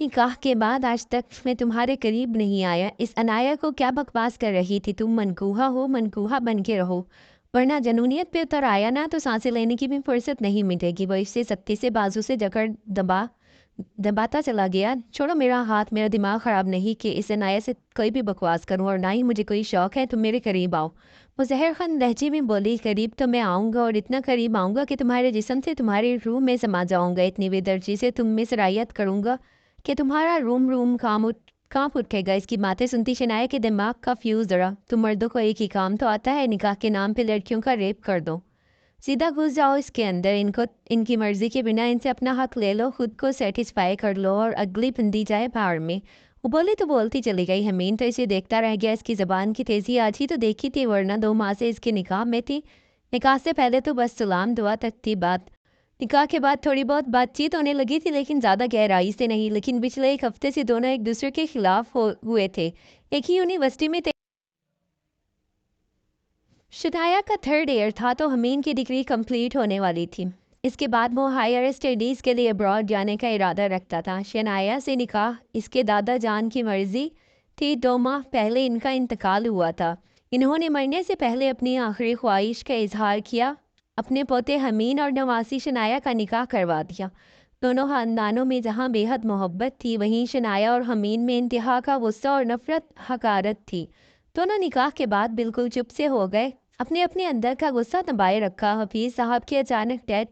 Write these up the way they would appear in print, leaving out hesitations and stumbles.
निकाह के बाद आज तक मैं तुम्हारे करीब नहीं आया। इस अनाया को क्या बकवास कर रही थी तुम? मनकूहा हो, मनकूहा बन के रहो, वरना जनूनियत पे उतर आया ना तो सांसें लेने की भी फुर्सत नहीं मिटेगी। वो इससे सख्ती से बाजू से जकड़ दबाता चला गया। छोड़ो मेरा हाथ, मेरा दिमाग ख़राब नहीं कि इस अनाया से कोई भी बकवास करूं, और ना ही मुझे कोई शौक़ है तुम मेरे करीब आओ। वो जहर खान लहजे में बोली, करीब तो मैं आऊँगा, और इतना करीब आऊँगा कि तुम्हारे जिस्म से तुम्हारी रूह में समा जाऊँगा। इतनी बेदर्जी से तुम में सरायत करूँगा कि तुम्हारा रूम रूम कांप उठेगा। इसकी बातें सुनती शनाया के दिमाग का फ्यूज़ जरा। तुम मर्दों को एक ही काम तो आता है, निकाह के नाम पे लड़कियों का रेप कर दो। सीधा घुस जाओ इसके अंदर, इनको इनकी मर्जी के बिना इनसे अपना हक ले लो, खुद को सेटिस्फाई कर लो और अगली बंदी जाए भाड़ में। वो बोली तो बोलती चली गई। हमीन तो इसे देखता रह गया। इसकी ज़बान की तेज़ी आज ही तो देखी थी, वरना 2 माह से इसके निकाह में थी। निकाह से पहले तो बस सलाम दुआ तक थी बात। निकाह के बाद थोड़ी बहुत बातचीत होने लगी थी, लेकिन ज़्यादा गहराई से नहीं। लेकिन पिछले 1 हफ्ते से दोनों एक दूसरे के खिलाफ हुए थे। एक ही यूनिवर्सिटी में थे। शनाया का 3rd ईयर था तो हमीन की डिग्री कंप्लीट होने वाली थी। इसके बाद वो हायर स्टडीज़ के लिए अब्रॉड जाने का इरादा रखता था। शनाया से निकाह इसके दादा जान की मर्ज़ी थी। 2 माह पहले इनका इंतकाल हुआ था। इन्होंने मरने से पहले अपनी आखिरी ख्वाहिश का इजहार किया, अपने पोते हमीन और नवासी शनाया का निकाह करवा दिया। दोनों ख़ानदानों में जहाँ बेहद मोहब्बत थी, वहीं शनाया और हमीन में इंतहा का गुस्सा और नफ़रत हकारत थी। दोनों निकाह के बाद बिल्कुल चुप से हो गए, अपने अपने अंदर का गुस्सा दबाए रखा। हफीज़ साहब की अचानक डेथ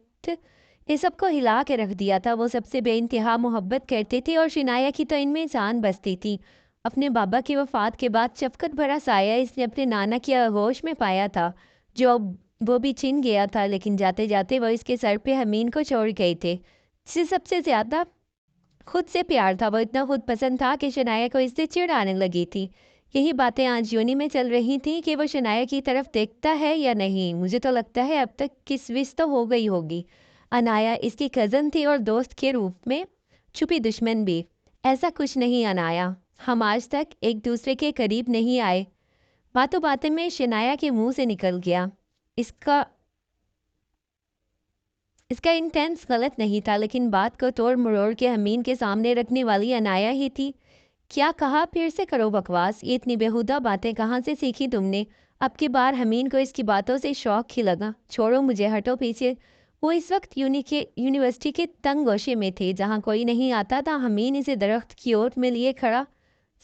ने सबको हिला के रख दिया था। वो सबसे बेइंतहा मोहब्बत करते थे और शनाया की तो इनमें जान बसती थी। अपने बाबा की वफ़ात के बाद शफ़क़त भरा साया इसने अपने नाना की आगोश में पाया था, जो वो भी छिन गया था। लेकिन जाते जाते वो इसके सर पे हमीन को छोड़ गए थे, जिसे सबसे ज़्यादा खुद से प्यार था। वो इतना खुद पसंद था कि शनाया को इससे चिढ़ आने लगी थी। यही बातें आज यूनी में चल रही थी कि वो शनाया की तरफ देखता है या नहीं। मुझे तो लगता है अब तक किसविस तो हो गई होगी। अनाया इसकी कज़न थी और दोस्त के रूप में छुपी दुश्मन भी। ऐसा कुछ नहीं अनाया, हम आज तक एक दूसरे के करीब नहीं आए। बातों बातें में शनाया के मुंह से निकल गया। इसका इसका इंटेंस गलत नहीं था, लेकिन बात को तोड़ मरोड़ के हमीन के सामने रखने वाली अनाया ही थी। क्या कहा? फिर से करो बकवास। ये इतनी बेहुदा बातें कहाँ से सीखी तुमने? अब की बार हमीन को इसकी बातों से शौक ही लगा। छोड़ो मुझे, हटो पीछे। वो इस वक्त यूनिवर्सिटी के तंग गोशे में थे, जहाँ कोई नहीं आता था। हमीन इसे दरख्त की ओट में लिए खड़ा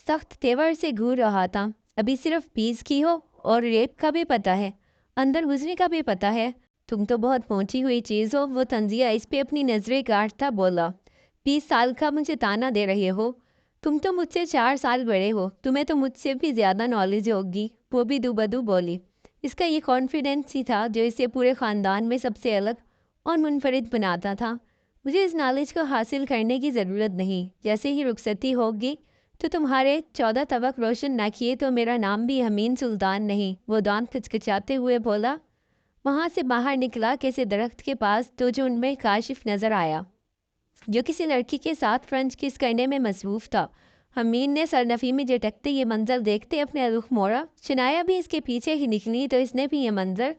सख्त तेवर से घूर रहा था। अभी सिर्फ पीस की हो और रेप का भी पता है, अंदर घुसने का भी पता है। तुम तो बहुत पहुंची हुई चीज़ हो। वो तंजिया इस पे अपनी नजरें गाड़ता बोला, 20 साल का मुझे ताना दे रहे हो? तुम तो मुझसे 4 साल बड़े हो, तुम्हें तो मुझसे भी ज़्यादा नॉलेज होगी। वो भी दूबदू बोली। इसका ये कॉन्फिडेंस ही था जो इसे पूरे ख़ानदान में सबसे अलग और मुनफरिद बनाता था। मुझे इस नॉलेज को हासिल करने की ज़रूरत नहीं। जैसे ही रुखसती होगी तो तुम्हारे 14 तबक रोशन ना किए तो मेरा नाम भी हमीन सुल्तान नहीं। वो दांत खचखचाते हुए बोला। वहाँ से बाहर निकला किसी दरख्त के पास तो जो उनमें काशिफ नज़र आया, जो किसी लड़की के साथ फ्रेंच किस करने में मसरूफ़ था। हमीन ने सरनफी में झटकते ये मंजर देखते अपने रुख मोड़ा। शनाया भी इसके पीछे ही निकली तो इसने भी ये मंजर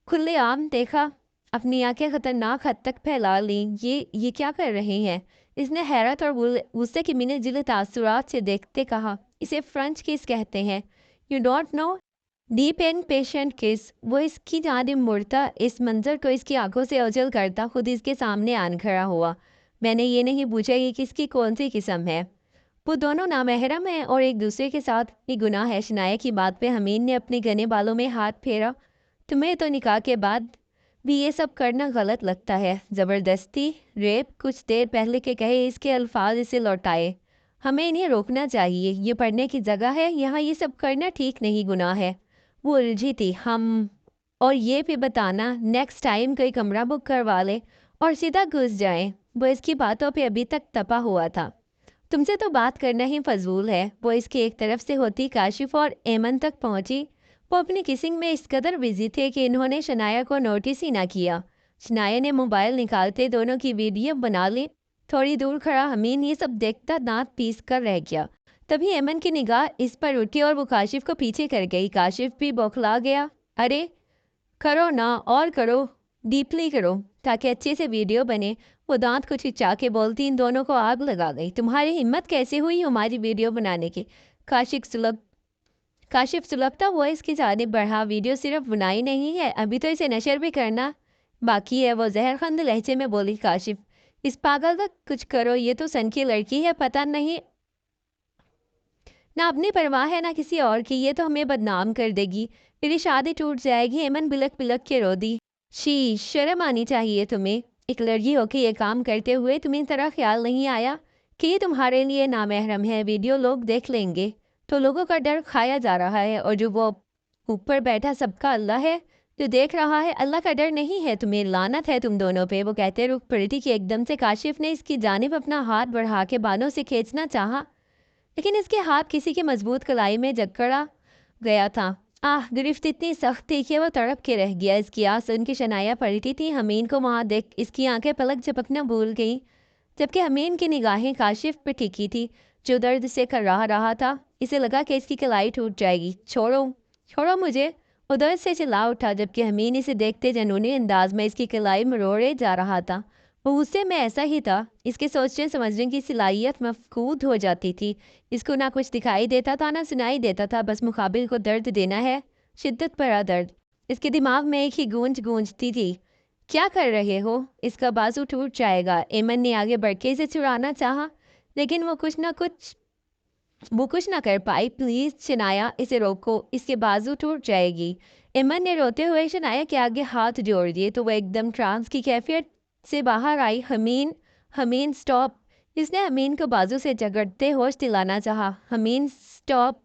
खुले आम देखा। अपनी आंखें खतरनाक हद तक फैला ली। ये क्या कर रहे हैं? इसने हैरत और गुस्से की मिले जिले तासुरात से देखते कहा, इसे फ्रेंच किस कहते हैं। You don't know? Deep and patient किस। वो इसकी जानिब मुड़ता, इस मंजर को इसकी आंखों से ओझल करता खुद इसके सामने आन खड़ा हुआ। मैंने ये नहीं पूछा कि किसकी कौन सी किस्म है। वो दोनों नामहरम हैं और एक दूसरे के साथ ही गुनाह है। शनाया की बात पे हमीन ने अपने घने बालों में हाथ फेरा। तुम्हें तो निकाह के बाद भी ये सब करना गलत लगता है। ज़बरदस्ती, रेप। कुछ देर पहले के कहे इसके अल्फाज इसे लौटाए। हमें इन्हें रोकना चाहिए। ये पढ़ने की जगह है, यहाँ ये सब करना ठीक नहीं, गुनाह है। वो उलझी थी। हम और ये भी बताना नेक्स्ट टाइम कोई कमरा बुक करवा ले और सीधा घुस जाए। वो इसकी बातों पे अभी तक तपा हुआ था। तुमसे तो बात करना ही फजूल है। वो इसके एक तरफ से होती काशिफ और एमन तक पहुंची। वो अपनी किसिंग में इस कदर बिजी थे कि इन्होंने शनाया को नोटिस ही ना किया। शनाया ने मोबाइल निकालते दोनों की वीडियो बना ली। थोड़ी दूर खड़ा हमीन ये सब देखता दांत पीस कर रह गया। तभी एमन की निगाह इस पर उठी और वो काशिफ को पीछे कर गई। काशिफ भी बौखला गया। अरे करो ना, और करो, डीपली करो। تاکہ اچھے سے ویڈیو بنے۔ وہ دانت کو چچا کے بولتی، ان دونوں کو آگ لگا گئی، تمہاری ہمت کیسے ہوئی ہماری ویڈیو بنانے کی؟ کاشف سلگتا ہوا اس کی جانب بڑھا، ویڈیو صرف بنائی نہیں ہے، ابھی تو اسے نشر بھی کرنا باقی ہے، وہ زہر خند لہجے میں بولی کاشف۔ اس پاگل تک کچھ کرو، یہ تو سن کی لڑکی ہے، پتہ نہیں نہ اپنی پرواہ ہے نہ کسی اور کی، یہ تو ہمیں بدنام کر دے گی، میری شادی ٹوٹ جائے گی۔ ایمن بلک بلک کے رو دی۔ شرم آنی چاہیے تمہیں، ایک لڑکی ہو کے یہ کام کرتے ہوئے تمہیں طرح خیال نہیں آیا کہ یہ تمہارے لیے نامحرم ہے، ویڈیو لوگ دیکھ لیں گے تو لوگوں کا ڈر کھایا جا رہا ہے، اور جو وہ اوپر بیٹھا سب کا اللہ ہے جو دیکھ رہا ہے، اللہ کا ڈر نہیں ہے تمہیں، لعنت ہے تم دونوں پہ۔ وہ کہتے رک پڑی کہ ایک دم سے کاشف نے اس کی جانب اپنا ہاتھ بڑھا کے بالوں سے کھینچنا چاہا، لیکن اس کے ہاتھ کسی کی مضبوط کلائی میں جکڑا گیا تھا۔ گرفت اتنی سخت تھی کہ وہ تڑپ کے رہ گیا۔ اس کی آواز سن کے شنایا پلٹی تھی، حمین کو وہاں دیکھ اس کی آنکھیں پلک جھپکنا بھول گئیں، جبکہ حمین کی نگاہیں کاشف پہ ٹکی تھی جو درد سے کر رہا تھا۔ اسے لگا کہ اس کی کلائی ٹوٹ جائے گی۔ چھوڑو مجھے، وہ درد سے چلا اٹھا، جبکہ حمین اسے دیکھتے جنونی انداز میں اس کی کلائی مروڑے جا رہا تھا۔ وہ غصے میں ایسا ہی تھا، اس کے سوچنے سمجھنے کی صلاحیت مفقود ہو جاتی تھی، اس کو نہ کچھ دکھائی دیتا تھا نہ سنائی دیتا تھا، بس مقابل کو درد دینا ہے، شدت بھرا درد۔ اس کے دماغ میں ایک ہی گونجتی تھی، کیا کر رہے ہو؟ اس کا بازو ٹوٹ جائے گا۔ ایمن نے آگے بڑھ کے اسے چھڑانا چاہا، لیکن وہ کچھ نہ کر پائی۔ پلیز شنایا، اسے روکو، اس کے بازو ٹوٹ جائے گی۔ ایمن نے روتے ہوئے شنایا کے آگے ہاتھ جوڑ دیے تو وہ ایک دم ٹرانس کی کیفیت سے باہر آئی۔ حمین سٹاپ! اس نے حمین کو بازو سے جگڑتے ہوش دلانا چاہا۔ حمین سٹاپ!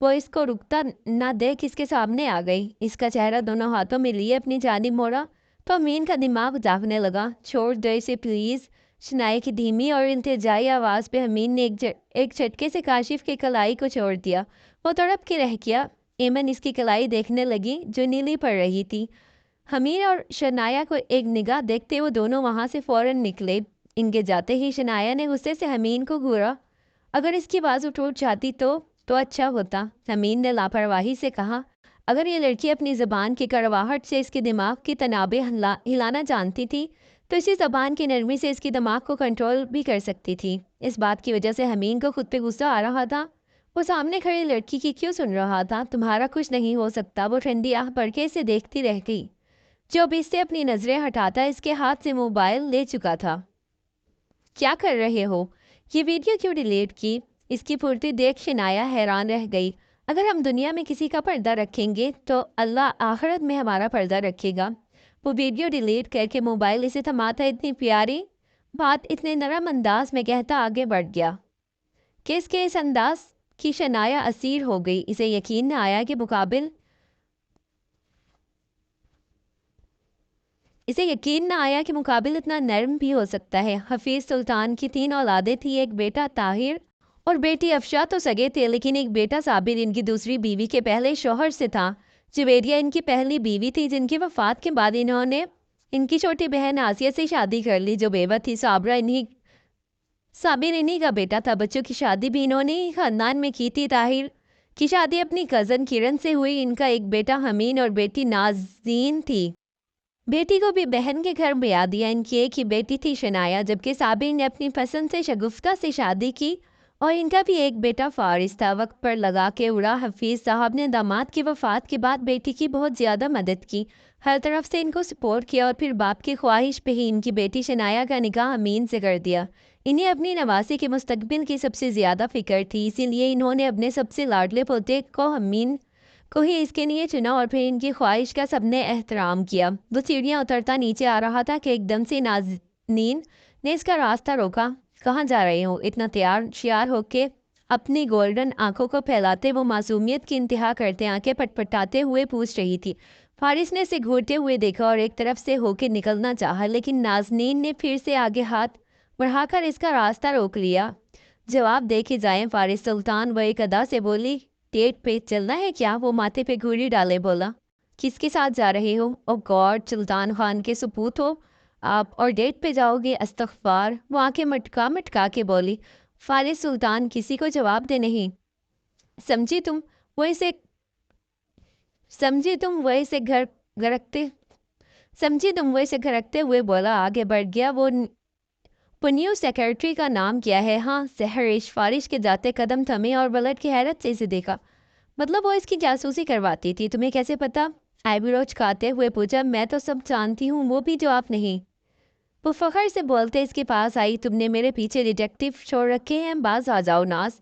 وہ اس کو رکتا نہ دیکھ اس کے سامنے آ گئی، اس کا چہرہ دونوں ہاتھوں میں لیے اپنی جانب موڑا تو حمین کا دماغ جاگنے لگا۔ چھوڑ دو اسے پلیز! شنایا کی دھیمی اور التجائی آواز پہ حمین نے ایک جھٹکے سے کاشف کی کلائی کو چھوڑ دیا۔ وہ تڑپ کے رہ گیا۔ ایمن اس کی کلائی دیکھنے لگی جو نیلی پڑ رہی تھی۔ حمین اور شنایا کو ایک نگاہ دیکھتے وہ دونوں وہاں سے فوراً نکلے۔ ان کے جاتے ہی شنایا نے غصے سے حمین کو گھورا، اگر اس کی بازو ٹوٹ جاتی تو اچھا ہوتا۔ حمین نے لاپرواہی سے کہا، اگر یہ لڑکی اپنی زبان کی کڑواہٹ سے اس کے دماغ کی تنابیں ہلانا جانتی تھی تو اسی زبان کی نرمی سے اس کی دماغ کو کنٹرول بھی کر سکتی تھی۔ اس بات کی وجہ سے حمین کو خود پہ غصہ آ رہا تھا۔ وہ سامنے کھڑی لڑکی کی کیوں سن رہا تھا؟ تمہارا کچھ نہیں ہو سکتا۔ وہ ٹھنڈی آہ بڑھ کے اسے دیکھتی رہ گئی، جو اب اس سے اپنی نظریں ہٹاتا اس کے ہاتھ سے موبائل لے چکا تھا۔ کیا کر رہے ہو؟ یہ ویڈیو کیوں ڈیلیٹ کی؟ اس کی پھرتی دیکھ شنایا حیران رہ گئی۔ اگر ہم دنیا میں کسی کا پردہ رکھیں گے تو اللہ آخرت میں ہمارا پردہ رکھے گا۔ وہ ویڈیو ڈیلیٹ کر کے موبائل اسے تھماتا اتنی پیاری بات اتنے نرم انداز میں کہتا آگے بڑھ گیا کہ اس انداز کی شنایا اسیر ہو گئی۔ اسے یقین نہ آیا کہ مقابل اتنا نرم بھی ہو سکتا ہے۔ حفیظ سلطان کی 3 اولادیں تھی، ایک بیٹا طاہر اور بیٹی افشا تو سگے تھے، لیکن ایک بیٹا صابر ان کی دوسری بیوی کے پہلے شوہر سے تھا۔ جویریہ ان کی پہلی بیوی تھی، جن کی وفات کے بعد انہوں نے ان کی چھوٹی بہن آسیہ سے شادی کر لی جو بیوہ تھی۔ صابر انہی کا بیٹا تھا۔ بچوں کی شادی بھی انہوں نے ہی خاندان میں کی تھی۔ طاہر کی شادی اپنی کزن کرن سے ہوئی۔ ان کا ایک بیٹا حمین اور بیٹی نازنین تھی۔ بیٹی کو بھی بہن کے گھر بیاہ دیا۔ ان کی ایک ہی بیٹی تھی شنایا، جبکہ صابر نے اپنی پسند سے شگفتہ سے شادی کی اور ان کا بھی ایک بیٹا فارس تھا۔ وقت پر لگا کے اڑا۔ حفیظ صاحب نے داماد کی وفات کے بعد بیٹی کی بہت زیادہ مدد کی، ہر طرف سے ان کو سپورٹ کیا، اور پھر باپ کی خواہش پہ ہی ان کی بیٹی شنایا کا نکاح امین سے کر دیا۔ انہیں اپنی نواسی کے مستقبل کی سب سے زیادہ فکر تھی، اسی لیے انہوں نے اپنے سب سے لاڈلے پوتے کو امین کو ہی اس کے لیے چنا، اور پھر ان کی خواہش کا سب نے احترام کیا۔ وہ سیڑھیاں اترتا نیچے آ رہا تھا کہ ایک دم سے نازنین نے اس کا راستہ روکا۔ کہاں جا رہے ہو؟ اتنا تیار شیار ہو کے اپنی گولڈن آنکھوں کو پھیلاتے وہ معصومیت کی انتہا کرتے آنکھیں پٹپٹاتے ہوئے پوچھ رہی تھی۔ فارس نے اسے گھورتے ہوئے دیکھا اور ایک طرف سے ہو کے نکلنا چاہا، لیکن نازنین نے پھر سے آگے ہاتھ بڑھا کر اس کا راستہ روک لیا۔ جواب دے کے جائیں فارس سلطان، وہ ایک ادا سے بولی۔ ڈیٹ پہ چلنا ہے کیا؟ وہ ماتھے پہ گھوری ڈالے بولا۔ کس کے ساتھ جا رہے ہو؟ او گاڈ، سلطان خان کے سپوت ہو آپ اور ڈیٹ پہ جاؤ گے؟ استغفار! وہ آنکھیں مٹکا کے بولی۔ فارس سلطان کسی کو جواب دے نہیں سمجھی تم وہ اسے گھر گرکتے समझी तुम, वो इसे खरकते हुए बोला। आगे बढ़ गया। वो पुनियो सेक्रेटरी का नाम क्या है? हाँ सहरिश। फारिश के जाते कदम थमे और पलट के हैरत से इसे देखा। मतलब वो इसकी जासूसी करवाती थी? तुम्हें कैसे पता? आईब्रोच खाते हुए पूछा। मैं तो सब जानती हूँ, वो भी जवाब नहीं। वो फखर से बोलते इसके पास आई। तुमने मेरे पीछे डिटेक्टिव छोड़ रखे हैं, बाज आ जाओ नाज,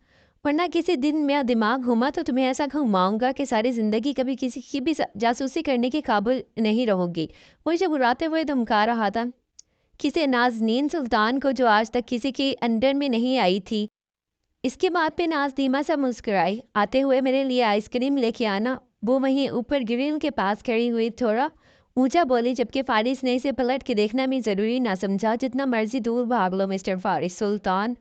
वरना किसी दिन मेरा दिमाग घुमा तो तुम्हें ऐसा घुमाऊंगा कि सारी जिंदगी कभी किसी की भी जासूसी करने के काबिल नहीं रहोगी। वो इसे बुराते हुए धमका रहा था, किसी नाजनीन सुल्तान को जो आज तक किसी के अंडर में नहीं आई थी। इसके बाद पे नाज धीमा सा मुस्कुराई। आते हुए मेरे लिए आइसक्रीम लेके आना। वो वहीं ऊपर ग्रिल के पास खड़ी हुई थोड़ा ऊंचा बोली, जबकि फारिस ने इसे पलट के देखना भी जरूरी ना समझा। जितना मर्जी दूर भाग लो मिस्टर फारिस सुल्तान,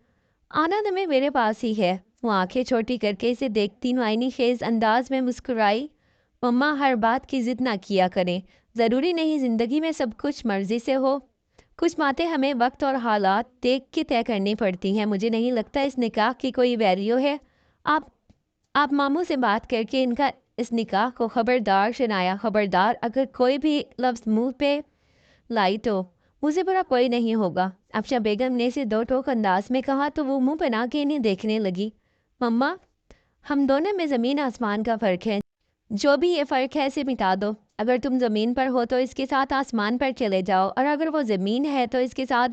आना तुम्हें मेरे पास ही है। वो आंखें छोटी करके इसे देखती नुआइनी खेज अंदाज में मुस्कुराई। मम्मा हर बात की जिद ना किया करें, ज़रूरी नहीं ज़िंदगी में सब कुछ मर्जी से हो। कुछ बातें हमें वक्त और हालात देख के तय करनी पड़ती हैं। मुझे नहीं लगता इस निकाह की कोई वैल्यू है। आप आप मामू से बात करके इनका इस निकाह को खबरदार शनाया, खबरदार, अगर कोई भी लफ्ज़ मुंह पे लाई तो मुझे बुरा कोई नहीं होगा। अफशा बेगम ने इसे दो टोक अंदाज में कहा तो वो मुंह बना के इन्हें देखने लगी। मम्मा, हम दोनों में ज़मीन आसमान का फ़र्क है। जो भी ये फ़र्क है इसे मिटा दो। अगर तुम ज़मीन पर हो तो इसके साथ आसमान पर चले जाओ, और अगर वो ज़मीन है तो इसके साथ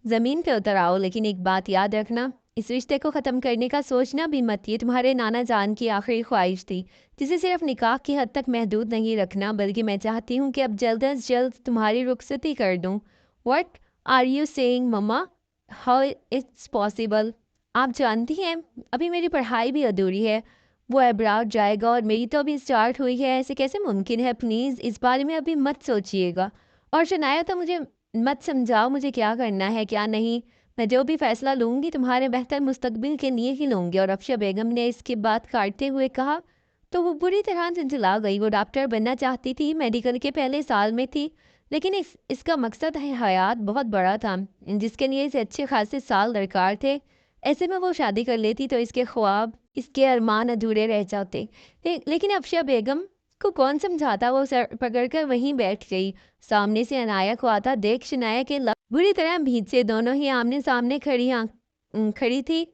ज़मीन पे उतर आओ। लेकिन एक बात याद रखना, इस रिश्ते को ख़त्म करने का सोचना भी मत। ये तुम्हारे नाना जान की आखिरी ख्वाहिश थी, जिसे सिर्फ निकाह की हद तक महदूद नहीं रखना, बल्कि मैं चाहती हूँ कि अब जल्द अज जल्द तुम्हारी रुखसती कर दूँ। What are you saying mamma? How it's possible? आप जानती हैं अभी मेरी पढ़ाई भी अधूरी है। वो अब्रॉड जाएगा और मेरी तो अभी स्टार्ट हुई है। ऐसे कैसे मुमकिन है? प्लीज़ इस बारे में अभी मत सोचिएगा। और शनाया, तो मुझे मत समझाओ मुझे क्या करना है क्या नहीं। मैं जो भी फैसला लूँगी तुम्हारे बेहतर मुस्तकबिल के लिए ही लूँगी। और अफशा बेगम ने इसके बात काटते हुए कहा। तो वो बुरी तरह झंझला गई। वो डॉक्टर बनना चाहती थी, मेडिकल के पहले साल में थी, लेकिन इसका मकसद है हयात बहुत बड़ा था, जिसके लिए इसे अच्छे खासे साल दरकार थे। ऐसे में वो शादी कर लेती तो इसके ख्वाब, इसके अरमान अधूरे रह जाते। लेकिन अफशा बेगम को कौन समझाता? वो सर पकड़कर वहीं बैठ गई। सामने से अनाया को आता देख शनाया के लब बुरी तरह भींच से दोनों ही आमने सामने खड़ी थी।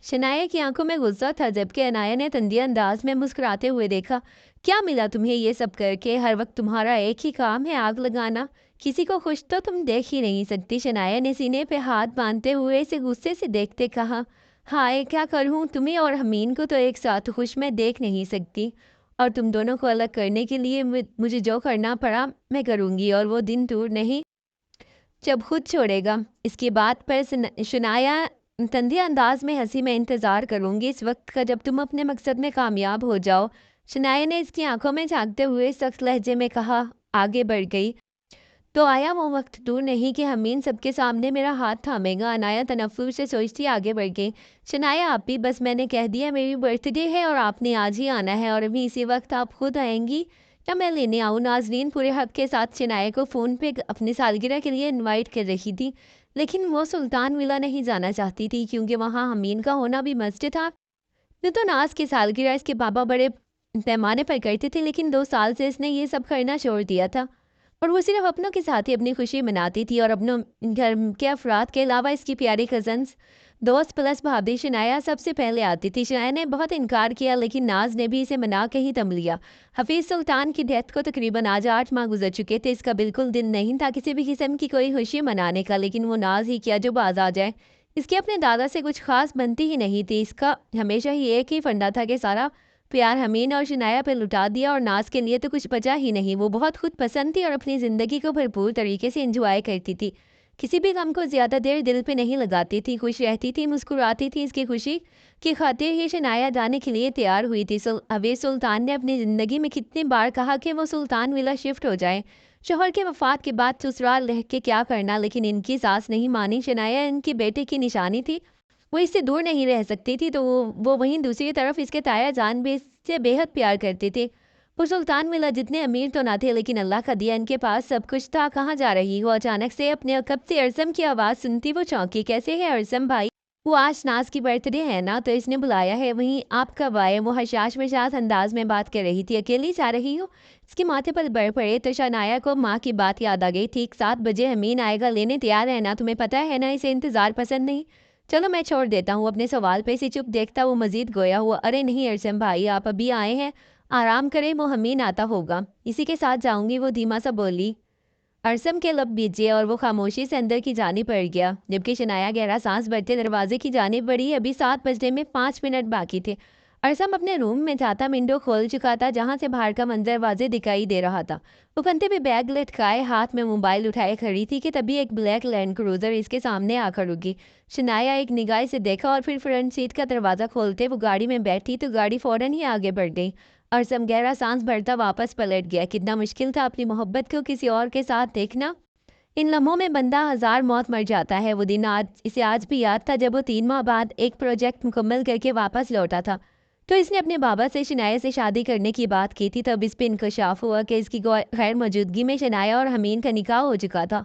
शनाया की आंखों में गुस्सा था, जबकि अनाया ने तंदिए अंदाज में मुस्कुराते हुए देखा। क्या मिला तुम्हें ये सब करके? हर वक्त तुम्हारा एक ही काम है, आग लगाना। किसी को खुश तो तुम देख ही नहीं सकती। शनाया ने सीने पे हाथ बांधते हुए इसे गुस्से से देखते कहा। हाय क्या करूं, तुम्हें और हमीन को तो एक साथ खुश मैं देख नहीं सकती, और तुम दोनों को अलग करने के लिए मुझे जो करना पड़ा मैं करूंगी, और वो दिन दूर नहीं जब खुद छोड़ेगा। इसकी बात पर शनाया तंदे अंदाज में हंसी। मैं इंतज़ार करूंगी इस वक्त का जब तुम अपने मकसद में कामयाब हो जाओ। शनाया ने इसकी आंखों में झांकते हुए सख्त लहजे में कहा। आगे बढ़ गई। तो आया वो वक्त दूर नहीं कि हमीन सबके सामने मेरा हाथ थामेगा। अनाया तनफ्फुर से सोचती आगे बढ़ गई। शनाया आप भी बस, मैंने कह दिया मेरी बर्थडे है और आपने आज ही आना है, और अभी इसी वक्त आप खुद आएंगी या मैं लेने आऊँ? नाजरीन पूरे हक के साथ शनाया को फ़ोन पे अपनी सालगिरह के लिए इनवाइट कर रही थी, लेकिन वो सुल्तान विला नहीं जाना चाहती थी, क्योंकि वहाँ हमीन का होना भी मस्ट था। तो नाज की सालगिरह इसके पापा बड़े पैमाने पर करते थे, लेकिन 2 साल से इसने ये सब करना छोड़ दिया था, और वो सिर्फ अपनों के साथ ही अपनी खुशी मनाती थी। और अपनों घर के अफराद के अलावा इसकी प्यारी कज़न्स, दोस्त प्लस भाभी शनाया सबसे पहले आती थी। शनाया ने बहुत इनकार किया, लेकिन नाज ने भी इसे मना के ही दम लिया। हफीज़ सुल्तान की डेथ को तकरीबन आज 8 माह गुजर चुके थे। इसका बिल्कुल दिन नहीं था किसी भी किस्म की कोई खुशी मनाने का, लेकिन वो नाज ही किया जो बाज आ जाए। इसके अपने दादा से कुछ खास बनती ही नहीं थी। इसका हमेशा ही एक ही फंडा था कि सारा प्यार हमीन और शनाया पे लुटा दिया, और नाज के लिए तो कुछ बचा ही नहीं। वो बहुत खुद पसंद थी और अपनी ज़िंदगी को भरपूर तरीके से एंजॉय करती थी। किसी भी गम को ज़्यादा देर दिल पे नहीं लगाती थी, खुश रहती थी, मुस्कुराती थी। इसकी खुशी की खातिर ही शनाया जाने के लिए तैयार हुई थी। अवेश सुल्तान ने अपनी ज़िंदगी में कितनी बार कहा कि वो सुल्तान विला शिफ्ट हो जाए, शोहर के वफात के बाद ससुराल रह के क्या करना, लेकिन इनकी सास नहीं मानी। शनाया इनकी बेटे की निशानी थी, वो इससे दूर नहीं रह सकती थी। तो वो वहीं दूसरी तरफ इसके ताया जान भी इससे बेहद प्यार करते थे। वो सुल्तान मिला जितने अमीर तो ना थे, लेकिन अल्लाह का दिया इनके पास सब कुछ था। कहाँ जा रही हो? अचानक से अपने कब से अरसम की आवाज़ सुनती वो चौंकी। कैसे है अरसम भाई? وہ آج ناز کی برتھ ڈے ہے نا، تو اس نے بلایا ہے، وہیں آپ کب آئے؟ وہ حشاش وشاش انداز میں بات کر رہی تھی۔ اکیلی جا رہی ہو؟ اس کے ماتھے پر بر پڑے تو شنایا کو ماں کی بات یاد آ گئی۔ ٹھیک 7 بجے امین آئے گا، لینے تیار ہے نا؟ تمہیں پتہ ہے نا اسے انتظار پسند نہیں۔ چلو میں چھوڑ دیتا ہوں اپنے سوال پہ۔ اسے چپ دیکھتا وہ مزید گویا ہوا، ارے نہیں ارسم بھائی، آپ ابھی آئے ہیں، آرام کریں، وہ امین آتا ہوگا، اسی کے ساتھ جاؤں گی، وہ دھیما سا بولی۔ ارسم کے لب بیجے اور وہ خاموشی سے اندر کی جانب پڑ گیا، جبکہ شنایا گہرا سانس بھرتے دروازے کی جانب بڑھی۔ ابھی 7 بجنے میں 5 منٹ باقی تھے۔ ارسم اپنے روم میں جاتا ونڈو کھول چکا تھا، جہاں سے باہر کا منظر واضح دکھائی دے رہا تھا۔ وہ کندھے پہ بیگ لٹکائے ہاتھ میں موبائل اٹھائے کھڑی تھی کہ تبھی ایک بلیک لینڈ کروزر اس کے سامنے آ کر رکی۔ شنایا ایک نگاہ سے دیکھا اور پھر فرنٹ سیٹ کا دروازہ کھولتے وہ گاڑی میں بیٹھی تو گاڑی فوراً ہی آگے بڑھ گئی۔ ارسم گہرا سانس بھرتا واپس پلٹ گیا۔ کتنا مشکل تھا اپنی محبت کو کسی اور کے ساتھ دیکھنا۔ ان لمحوں میں بندہ 1000 موت مر جاتا ہے۔ وہ دن اسے آج بھی یاد تھا جب وہ 3 ماہ بعد ایک پروجیکٹ مکمل کر کے واپس لوٹا تھا، تو اس نے اپنے بابا سے شنایا سے شادی کرنے کی بات کی تھی۔ تب اس پہ انکشاف ہوا کہ اس کی غیر موجودگی میں شنایا اور حمین کا نکاح ہو چکا تھا۔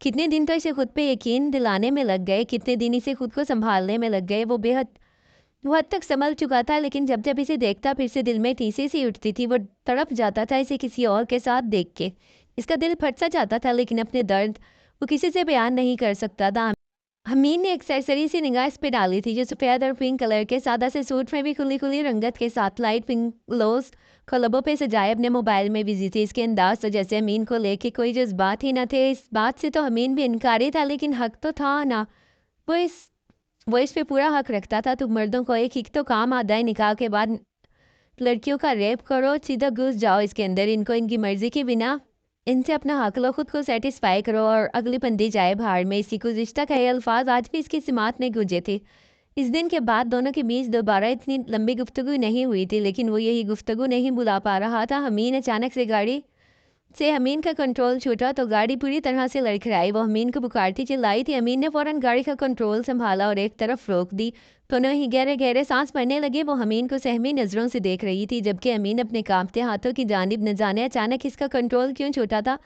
کتنے دن تو اسے خود پہ یقین دلانے میں لگ گئے، کتنے دن اسے خود کو سنبھالنے میں لگ گئے۔ وہ حد تک سنبھل چکا تھا، لیکن جب جب اسے دیکھتا پھر سے دل میں ٹھیسی سی اٹھتی تھی۔ وہ تڑپ جاتا تھا اسے کسی اور کے ساتھ دیکھ کے۔ اس کا دل پھٹ سا جاتا تھا، لیکن اپنے درد وہ کسی سے بیان نہیں کر سکتا تھا۔ حمین نے ایک سرسری سی نگاہ اس پہ ڈالی تھی، جو سفید اور پنک کلر کے سادہ سے سوٹ میں بھی کھلی کھلی رنگت کے ساتھ لائٹ پنک لوز کلبوں پہ سجائے اپنے موبائل میں بزی تھی۔ اس کے انداز تو جیسے امین کو لے کے کوئی جذبات ہی نہ تھے۔ اس بات سے تو امین بھی انکاری تھا، لیکن حق تو تھا نا، وہ اس پہ پورا حق رکھتا تھا۔ تو مردوں کو ایک تو کام آتا ہے، نکاح کے بعد لڑکیوں کا ریپ کرو، سیدھا گھس جاؤ اس کے اندر، ان کو ان کی مرضی کے بنا ان سے اپنا حق لو، خود کو سیٹسفائی کرو اور اگلی بندی جائے باہر میں۔ اسی گزشتہ کا یہ الفاظ آج بھی اس کی سماعت میں گونجے تھے۔ اس دن کے بعد دونوں کے بیچ دوبارہ اتنی لمبی گفتگو نہیں ہوئی تھی، لیکن وہ یہی گفتگو نہیں بلا پا رہا تھا۔ حمین اچانک سے گاڑی سے حمین کا کنٹرول چھوٹا تو گاڑی پوری طرح سے لڑکھڑائی۔ وہ حمین کو پکارتی چلائی تھی۔ حمین نے فوراً گاڑی کا کنٹرول سنبھالا اور ایک طرف روک دی۔ دونوں ہی گہرے گہرے سانس بھرنے لگے۔ وہ حمین کو سہمی نظروں سے دیکھ رہی تھی، جبکہ حمین اپنے کانپتے ہاتھوں کی جانب نہ جانے اچانک اس کا کنٹرول کیوں چھوٹا تھا۔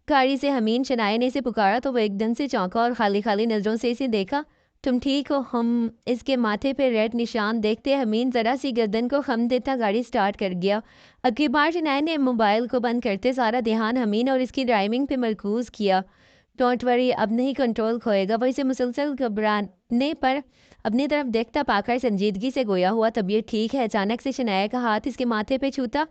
گاڑی سے حمین شنایا نے اسے پکارا تو وہ ایک دم سے چونکا اور خالی خالی نظروں سے اسے دیکھا۔ تم ٹھیک ہو؟ ہم اس کے ماتھے پہ ریڈ نشان دیکھتے حمین ذرا سی گردن کو خم دیتا گاڑی سٹارٹ کر گیا۔ اب کی بار شنایا نے موبائل کو بند کرتے سارا دھیان حمین اور اس کی ڈرائیونگ پہ مرکوز کیا۔ ڈونٹ وری، اب نہیں کنٹرول کھوئے گا۔ وہ اسے مسلسل گھبرانے پر اپنی طرف دیکھتا پا کر سنجیدگی سے گویا ہوا، طبیعت ٹھیک ہے؟ اچانک سے شنایا کا ہاتھ اس کے ماتھے پہ چھوتا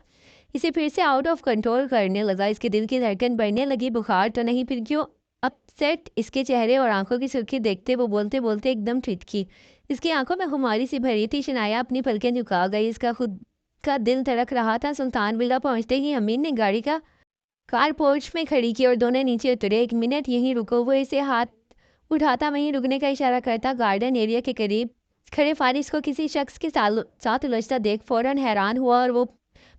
اسے پھر سے آؤٹ آف کنٹرول کرنے لگا۔ اس کے دل کی دھڑکن بڑھنے لگی۔ بخار تو نہیں؟ پھر کیوں اپ سیٹ؟ اس کے چہرے اور آنکھوں کی سرخی دیکھتے وہ بولتے بولتے ایک دم ٹھٹکی۔ اس کی آنکھوں میں خماری سی بھری تھی۔ شنایا اپنی پلکیں جھکا گئی، اس کا خود کا دل دھڑک رہا تھا۔ سلطان ولا پہنچتے ہی حمین نے گاڑی کا کار پورچ میں کھڑی کی اور دونوں نیچے اترے۔ ایک منٹ یہیں رکو، وہ اسے ہاتھ اٹھاتا وہیں رکنے کا اشارہ کرتا۔ گارڈن ایریا کے قریب کھڑے فارس کو کسی شخص کے ساتھ الجھتا دیکھ فوراً حیران ہوا، اور وہ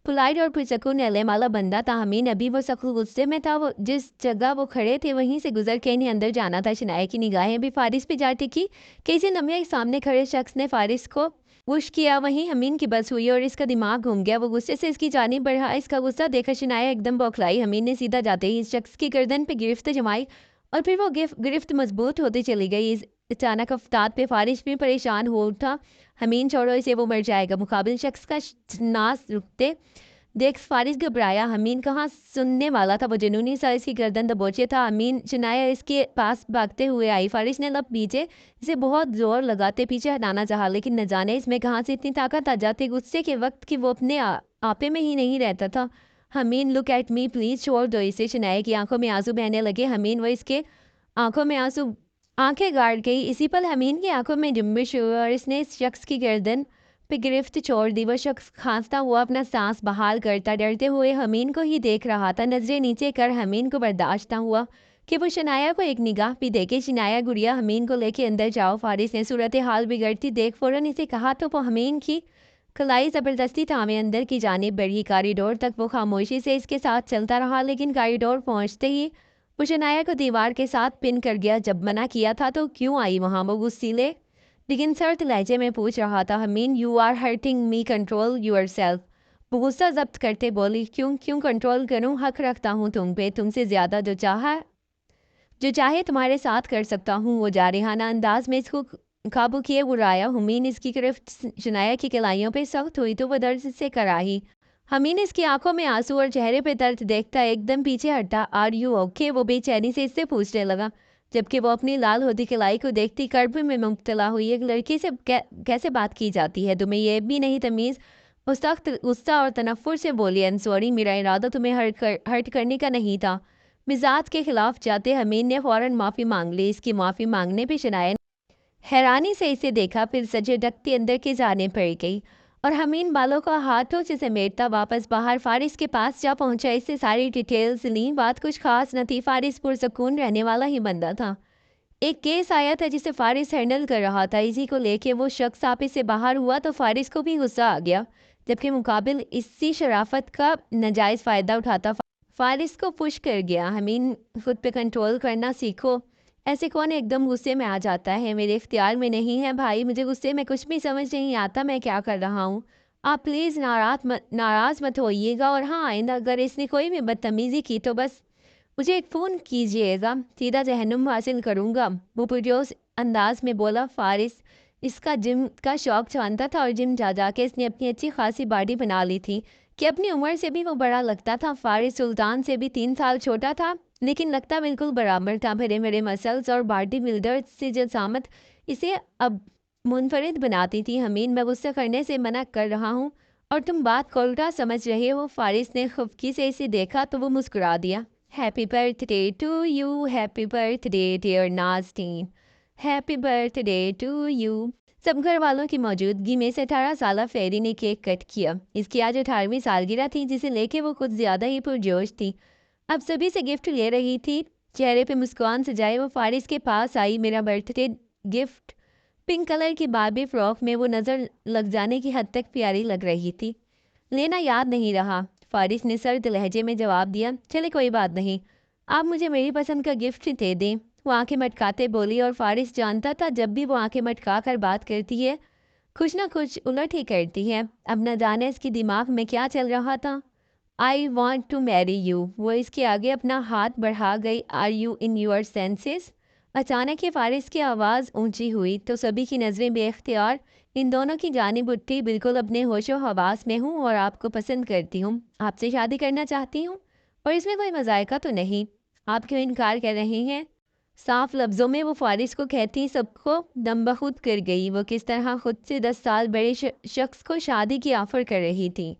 پولائٹ اور پرسکون علم والا بندہ تھا۔ حمین ابھی وہ سخت غصے میں تھا۔ وہ جس جگہ وہ کھڑے تھے وہیں سے گزر کے انہیں اندر جانا تھا۔ شنایا کی نگاہیں بھی فارس پہ جا ٹکی کہ اسی لمحے سامنے کھڑے شخص نے فارس کو وش کیا، وہیں حمین کی بس ہوئی اور اس کا دماغ گھوم گیا۔ وہ غصے سے اس کی جانب بڑھا۔ اس کا غصہ دیکھا شنایا ایک دم بوکھلائی۔ حمین نے سیدھا جاتے ہی اس شخص کی گردن پہ گرفت جمائی اور پھر وہ گرفت مضبوط ہوتی چلی گئی۔ اس اچانک افتاد پہ فارس بھی پریشان ہو اٹھا۔ حمین چھوڑو اسے، وہ مر جائے گا۔ مقابل شخص کا ناس رکتے دیکھ فارس گھبرایا۔ حمین کہاں سننے والا تھا، وہ جنونی سا اس کی گردن دبوچے تھا۔ حمین شنایا اس کے پاس بھاگتے ہوئے آئی۔ فارس نے لب پیچھے اسے بہت زور لگاتے پیچھے ہٹانا چاہا، لیکن نہ جانے اس میں کہاں سے اتنی طاقت آ جاتی غصے کے وقت کہ وہ اپنے آپے میں ہی نہیں رہتا تھا۔ حمین لک ایٹ می پلیز، چھوڑ دو اسے۔ شنایا کی آنکھوں میں آنسو بہنے لگے۔ حمین وہ اس کے آنکھوں میں آنکھیں گاڑ گئی۔ اسی پل حمین کی آنکھوں میں جنبش ہوئی اور اس نے اس شخص کی گردن پہ گرفت چھوڑ دی۔ وہ شخص کھانستا ہوا اپنا سانس بحال کرتا ڈرتے ہوئے حمین کو ہی دیکھ رہا تھا۔ نظریں نیچے کر حمین کو برداشت نہ ہوا کہ وہ شنایا کو ایک نگاہ بھی دیکھے۔ شنایا گڑیا حمین کو لے کے اندر جاؤ۔ فارس نے صورتحال بگڑتی دیکھ فوراً اسے کہا تو وہ حمین کی کلائی زبردستی تھامے اندر کی جانب بڑھی۔ کاریڈور تک وہ خاموشی سے اس کے ساتھ چلتا رہا، لیکن کاریڈور پہنچتے ہی وہ شنایا کو دیوار کے ساتھ پن کر گیا۔ جب منع کیا تھا تو کیوں آئی وہاں؟ وہ غصیلے لیکن سرد لہجے میں پوچھ رہا تھا۔ Hamin you are hurting me, control yourself. وہ غصہ ضبط کرتے بولی، کیوں کنٹرول کروں؟ حق رکھتا ہوں تم پہ، تم سے زیادہ جو چاہے تمہارے ساتھ کر سکتا ہوں۔ وہ جارحانہ انداز میں اس کو काबू किए वो राया हमीन इसकी गिरफ्त शनाया की कलाइयों पे सख्त हुई तो वो दर्द से कराही। हमीन इसकी आंखों में आंसू और चेहरे पे दर्द देखता एकदम पीछे हटा। Are you okay? वो बेचैनी से इससे पूछने लगा, जबकि वो अपनी लाल होती कलाई को देखती कर्ब में मुब्तला हुई एक लड़की से कैसे बात की जाती है? तुम्हें ये भी नहीं तमीज़? वो सख्त गुस्सा और तनफ्फुर से बोली, एम सॉरी, मेरा इरादा तुम्हें हर्ट करने का नहीं था। मिजाज के खिलाफ जाते हमीन ने फौरन माफ़ी मांग ली। इसकी माफ़ी मांगने पे शनाया हैरानी से इसे देखा, फिर सजे ढकती अंदर के जाने पड़ गई और हमीन बालों का हाथों से समेटता वापस बाहर फारिस के पास जा पहुंचा। इससे सारी डिटेल्स ली। बात कुछ खास न थी। फारिस पुरसकून रहने वाला ही बंदा था। एक केस आया था जिसे फारिस हैंडल कर रहा था। इसी को लेके वो शख्स आपे से बाहर हुआ तो फारिस को भी गुस्सा आ गया, जबकि मुकाबिल इसी शराफत का नाजायज़ फ़ायदा उठाता फारिस को पुश कर गया। हमीन, खुद पे कंट्रोल करना सीखो। ऐसे कौन एकदम गुस्से में आ जाता है? मेरे इख्तियार में नहीं है भाई, मुझे गुस्से में कुछ भी समझ नहीं आता मैं क्या कर रहा हूँ। आप प्लीज़ नाराज़ मत होइएगा, और हाँ, आइंदा अगर इसने कोई भी बदतमीज़ी की तो बस मुझे एक फ़ोन कीजिएगा, सीधा जहन्नुम हासिल करूँगा। वो पुरजोश अंदाज में बोला। फारिस इसका जिम का शौक जानता था और जिम जा जा के इसने अपनी अच्छी खासी बॉडी बना ली थी कि अपनी उम्र से भी वो बड़ा लगता था। फारिस सुल्तान से भी 3 साल छोटा था, लेकिन लगता बिल्कुल बराबर था। भरे भरे मसल्स और बॉडी बिल्डर से जसामत इसे अब मुनफरिद बनाती थी। हमीन, मैं गुस्सा करने से मना कर रहा हूँ और तुम बात को उल्टा समझ रहे हो। फारिस ने खुफकी से इसे देखा तो वो मुस्कुरा दिया। Happy birthday to you, happy birthday dear Nazneen, happy birthday to you. सब घर वालों की मौजूदगी में से 18 साला फेरी ने केक कट किया। इसकी आज 18वीं सालगिरह थी, जिसे लेके वो कुछ ज़्यादा ही पुरजोश थी। अब सभी से गिफ्ट ले रही थी, चेहरे पे मुस्कान सजाए वो फारिस के पास आई। मेरा बर्थडे गिफ्ट? पिंक कलर की बार्बी फ्रॉक में वो नज़र लग जाने की हद तक प्यारी लग रही थी। लेना याद नहीं रहा, फारिस ने सर्द लहजे में जवाब दिया। चले कोई बात नहीं, आप मुझे मेरी पसंद का गिफ्ट दे दें। वो आंखें मटकाते बोली, और फारिस जानता था जब भी वो आंखें मटका कर बात करती है कुछ ना कुछ उलट ही करती है। अब न जाने इसके दिमाग में क्या चल रहा था। I want to marry you. वो इसके आगे अपना हाथ बढ़ा गई। Are you in your senses? अचानक ही फारिस की आवाज़ ऊंची हुई तो सभी की नज़रें बेख्तियार इन दोनों की जानिब उठी। बिल्कुल अपने होशो हवास में हूँ और आपको पसंद करती हूँ, आपसे शादी करना चाहती हूँ, और इसमें कोई मजायका तो नहीं। आप क्यों इनकार कर रहे हैं? साफ लफ्ज़ों में वो फारिस को कहती सबको दम बखुद कर गई। वो किस तरह खुद से 10 साल बड़े शख्स को शादी की ऑफ़र कर रही थी।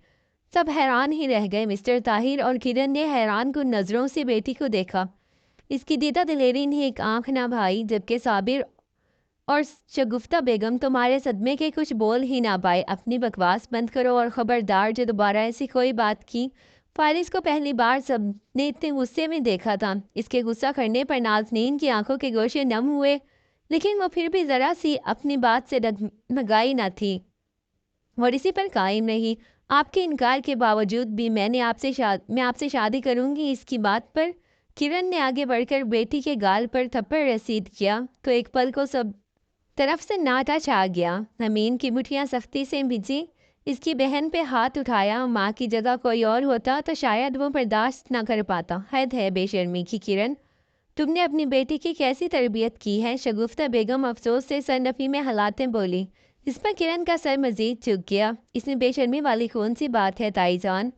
सब हैरान ही रह गए। मिस्टर ताहिर और किरण ने हैरान कुन नज़रों से बेटी को देखा। इसकी दीदा दिलेरी ने एक आंख ना भाई, जबकि साबिर और शगुफ्ता बेगम तुम्हारे सदमे के कुछ बोल ही ना पाए। अपनी बकवास बंद करो और ख़बरदार जो दोबारा ऐसी कोई बात की। फारिस को पहली बार सब ने इतने गुस्से में देखा था। इसके गुस्सा करने पर नाज़नीन की आंखों के गोशे नम हुए, लेकिन वो फिर भी ज़रा सी अपनी बात से डगमगाई ना थी और इसी पर कायम रही। आपके इनकार के बावजूद भी मैं आपसे शादी करूंगी, इसकी बात पर किरण ने आगे बढ़कर बेटी के गाल पर थप्पड़ रसीद किया तो एक पल को सब तरफ से नाटा छा गया। नमीन की मुठियां सख्ती से भिजी। इसकी बहन पे हाथ उठाया। माँ की जगह कोई और होता तो शायद वो बर्दाश्त ना कर पाता। हद है बेशर्मी की किरण, तुमने अपनी बेटी की कैसी तरबियत की है? शगुफ्ता बेगम अफसोस से सरनफी में हलाते बोली। इस पर किरण का सर मजीद झुक गया। इसमें बेशर्मी वाली कौन सी बात है ताईजान?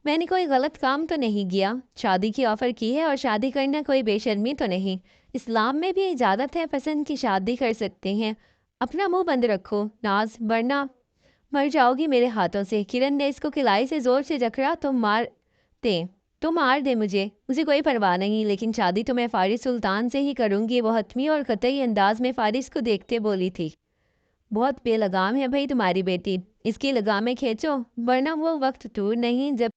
मैंने कोई गलत काम तो नहीं किया। शादी की ऑफ़र की है और शादी करना कोई बेशर्मी तो नहीं। इस्लाम में भी इजाज़त है, पसंद की शादी कर सकते हैं। अपना मुंह बंद रखो नाज, वरना मर जाओगी मेरे हाथों से। किरण ने इसको किलाई से ज़ोर से जकड़ा तो मार दे मुझे कोई परवाह नहीं, लेकिन शादी तो मैं फारिस सुल्तान से ही करूँगी। वो हतमी और कतई अंदाज में फारिस को देखते बोली थी। बहुत बेलगाम है भाई तुम्हारी बेटी, इसकी लगामें खींचो, वरना वो वक्त दूर नहीं जब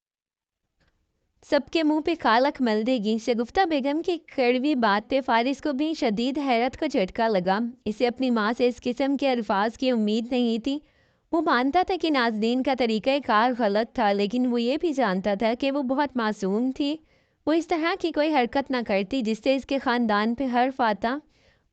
सबके मुंह पे कालक मल देगी। शगुफ्ता बेगम की कड़वी बात पे फारिस को भी शदीद हैरत का झटका लगा। इसे अपनी माँ से इस किस्म के अल्फाज की उम्मीद नहीं थी। वो मानता था कि नाज़नीन का तरीक़ा कार गलत था, लेकिन वो ये भी जानता था कि वो बहुत मासूम थी। वो इस तरह की कोई हरकत ना करती जिससे इसके ख़ानदान पे हर्फ आता,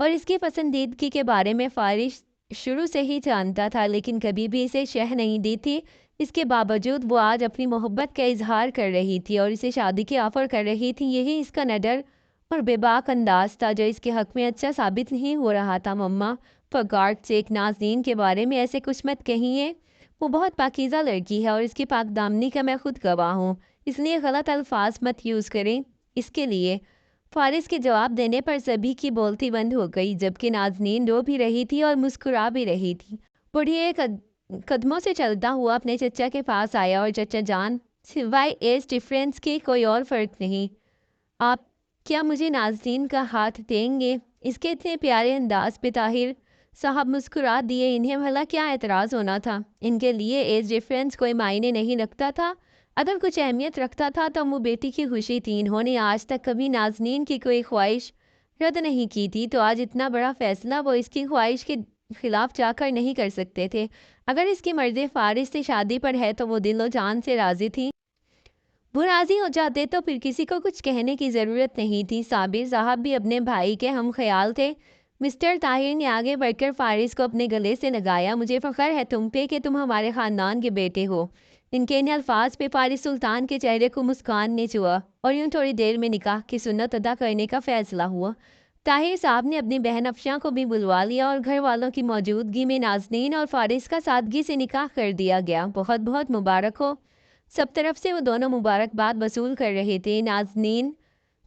और इसकी पसंदीदगी के बारे में फारिस शुरू से ही जानता था, लेकिन कभी भी इसे शह नहीं दी थी। इसके बावजूद वो आज अपनी मोहब्बत का इजहार कर रही थी और इसे शादी की ऑफ़र कर रही थी। यही इसका नडर और बेबाक अंदाज था जो इसके हक़ में अच्छा साबित नहीं हो रहा था। मम्मा, for God's sake नाज़नीन के बारे में ऐसे कुछ मत कहिए। वो बहुत पाकीज़ा लड़की है और इसकी पाकदामनी का मैं खुद गवाह हूँ, इसलिए गलत अल्फाज मत यूज़ करें। इसके लिए फारिस के जवाब देने पर सभी की बोलती बंद हो गई, जबकि नाज़नीन रो भी रही थी और मुस्कुरा भी रही थी। बुढ़िया कदमों से चलता हुआ अपने चचा के पास आया और चचा जान, सिवाय एज डिफरेंस के कोई और फ़र्क नहीं। आप क्या मुझे नाज़नीन का हाथ देंगे? इसके इतने प्यारे अंदाज पे ताहिर साहब मुस्कुरा दिए। इन्हें भला क्या एतराज़ होना था? इनके लिए एज डिफरेंस कोई मायने नहीं रखता था। अगर कुछ अहमियत रखता था तो वो बेटी की खुशी थी। इन्होंने आज तक कभी नाज़नीन की कोई ख्वाहिश रद्द नहीं की थी, तो आज इतना बड़ा फैसला वो इसकी ख्वाहिश के खिलाफ जाकर नहीं कर सकते थे। अगर इसकी मर्ज़ी फारिस से शादी पर है तो वो दिलो जान से राज़ी थी। वो राज़ी हो जाते तो फिर किसी को कुछ कहने की ज़रूरत नहीं थी। साबिर साहब भी अपने भाई के हम ख्याल थे। मिस्टर ताहिर ने आगे बढ़कर फारिस को अपने गले से लगाया। मुझे फ़ख्र है तुम पे कि तुम हमारे ख़ानदान के बेटे हो। इनके इन अल्फाज पे फारिस सुल्तान के चेहरे को मुस्कान ने छुआ और यूं थोड़ी देर में निकाह की सुन्नत अदा करने का फ़ैसला हुआ। ताहिर साहब ने अपनी बहन अफशा को भी बुलवा लिया और घर वालों की मौजूदगी में नाज़नीन और फारिस का सादगी से निकाह कर दिया गया। बहुत बहुत मुबारक हो। सब तरफ से वो दोनों मुबारकबाद वसूल कर रहे थे। नाज़नीन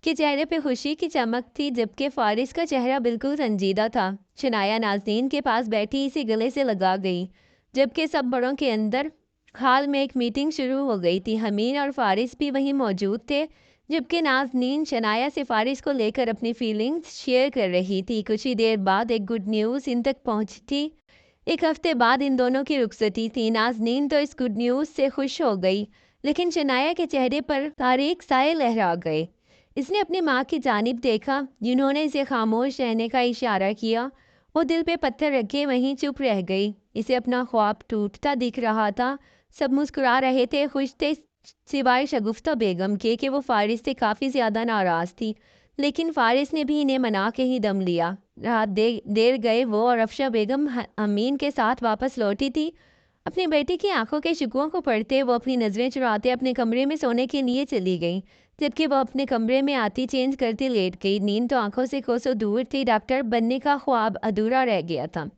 के चेहरे पे खुशी की चमक थी, जबकि फारिस का चेहरा बिल्कुल संजीदा था। शनाया नाज़नीन के पास बैठी इसे गले से लगा गई, जबकि सब बड़ों के अंदर हाल में एक मीटिंग शुरू हो गई थी। हमीन और फारिस भी वहीं मौजूद थे, जबकि नाज़नीन शनाया से फारिस को लेकर अपनी फीलिंग्स शेयर कर रही थी। कुछ ही देर बाद एक गुड न्यूज़ इन तक पहुंची थी। एक हफ्ते बाद इन दोनों की रुखसती थी। नाज़नीन तो इस गुड न्यूज़ से खुश हो गई, लेकिन शनाया के चेहरे पर तारीक साए लहरा गए। इसने अपनी माँ की जानिब देखा, जिन्होंने इसे खामोश रहने का इशारा किया। वो दिल पे पत्थर रखे वहीं चुप रह गई। इसे अपना ख्वाब टूटता दिख रहा था। सब मुस्कुरा रहे थे, खुश थे, सिवाय शगुफ्ता बेगम के कि वो फारिस से काफ़ी ज़्यादा नाराज़ थी। लेकिन फारिस ने भी इन्हें मना के ही दम लिया। रात देर गए वो और अफशा बेगम अमीन के साथ वापस लौटी थी। अपनी बेटी की आंखों के शिकवों को पढ़ते वो अपनी नज़रें चुराते अपने कमरे में सोने के लिए चली गई। जबकि वो अपने कमरे में आती चेंज करती लेट गई। नींद तो आंखों से कोसों दूर थी। डॉक्टर बनने का ख्वाब अधूरा रह गया था,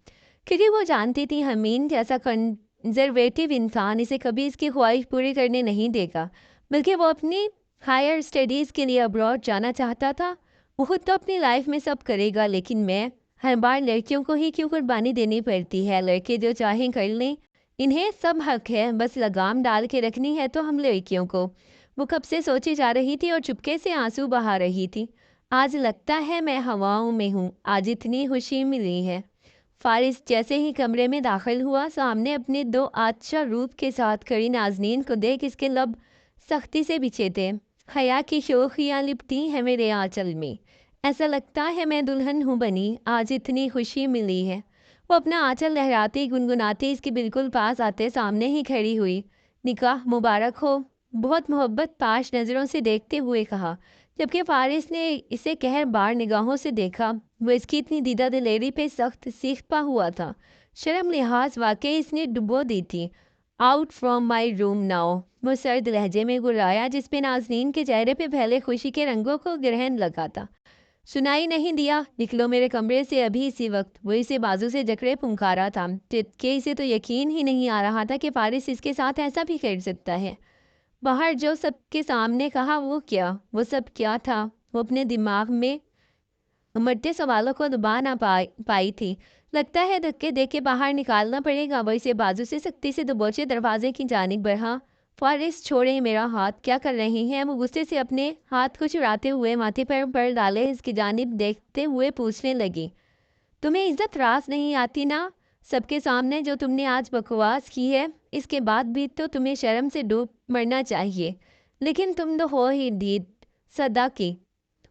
क्योंकि वो जानती थी हमीन जैसा कंजर्वेटिव इंसान इसे कभी इसकी ख्वाहिश पूरी करने नहीं देगा, बल्कि वो अपनी हायर स्टडीज़ के लिए अब्रॉड जाना चाहता था। वो खुद तो अपनी लाइफ में सब करेगा, लेकिन मैं हर बार लड़कियों को ही क्यों कुर्बानी देनी पड़ती है? लड़के जो चाहें कर लें, इन्हें सब हक है, बस लगाम डाल के रखनी है तो हम लड़कियों को। वो कब से सोची जा रही थी और चुपके से आंसू बहा रही थी। आज लगता है मैं हवाओं में हूँ, आज इतनी खुशी मिली है। फारिस जैसे ही कमरे में दाखिल हुआ, सामने अपने दो आदशा रूप के साथ खड़ी नाज़नीन को देख इसके लब सख्ती से बिछे थे। हया की शोखियाँ लिपटी हैं मेरे आंचल में, ऐसा लगता है मैं दुल्हन हूँ बनी, आज इतनी खुशी मिली है। वो अपना आंचल लहराती गुनगुनाती इसके बिल्कुल पास आते सामने ही खड़ी हुई। निकाह मुबारक हो, बहुत मोहब्बत पाश नज़रों से देखते हुए कहा, जबकि फारिस ने इसे कहर बार निगाहों से देखा। वो इसकी इतनी दीदा दिलेरी पे सख्त सीखता हुआ था। शर्म लिहाज वाकई इसने डुबो दी थी। Out from my room now, वो सर्द लहजे में गुर्राया, जिसपे नाज़नीन के चेहरे पे फैले खुशी के रंगों को ग्रहण लगा था। सुनाई नहीं दिया? निकलो मेरे कमरे से अभी इसी वक्त। वो इसे बाजू से जकड़े पुकारा था, कि इसे तो यकीन ही नहीं आ रहा था कि फारिस इसके साथ ऐसा भी कर सकता है। बाहर जो सबके सामने कहा वो सब क्या था? वो अपने दिमाग में उमड़ते सवालों को दबा ना पाई थी। लगता है धक्के दे के बाहर निकालना पड़ेगा। वो इसे बाजू से सख्ती से दबोचे दरवाजे की जानिब बढ़ा। फारिस छोड़े मेरा हाथ, क्या कर रहे हैं? वो गुस्से से अपने हाथ को चुराते हुए माथे पर पड़ डाले इसकी जानिब देखते हुए पूछने लगी, तुम्हें इज्जत रास नहीं आती ना? सबके सामने जो तुमने आज बकवास की है, इसके बाद भी तो तुम्हें शर्म से डूब मरना चाहिए। लेकिन तुम तो हो ही ढीठ सदा की।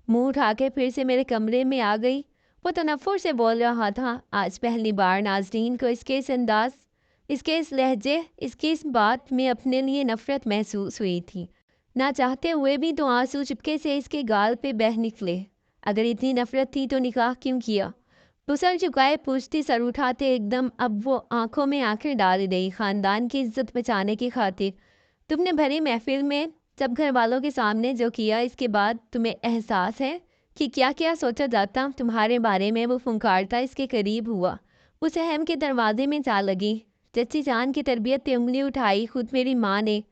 मुंह उठा के फिर से मेरे कमरे में आ गई। वो तनफ्फुर से बोल रहा था। आज पहली बार नाज़रीन को इसके इस अंदाज, इसके इस लहजे, इसकी इस बात में अपने लिए नफ़रत महसूस हुई थी। ना चाहते हुए भी तो आंसू चुपके से इसके गाल पे बह निकले। अगर इतनी नफ़रत थी तो निकाह क्यों किया? वो सर झुकाए पूछती, सर उठाते एकदम अब वो आंखों में आंखें डाल गई। ख़ानदान की इज्जत बचाने की खातिर तुमने भरी महफिल में सब घर वालों के सामने जो किया, इसके बाद तुम्हें एहसास है कि क्या क्या सोचा जाता तुम्हारे बारे में? वो फुंकारता इसके करीब हुआ। उस अहम के दरवाजे में जा लगी। चची जान की तरबियत पे उंगली उठाई। खुद मेरी माँ ने।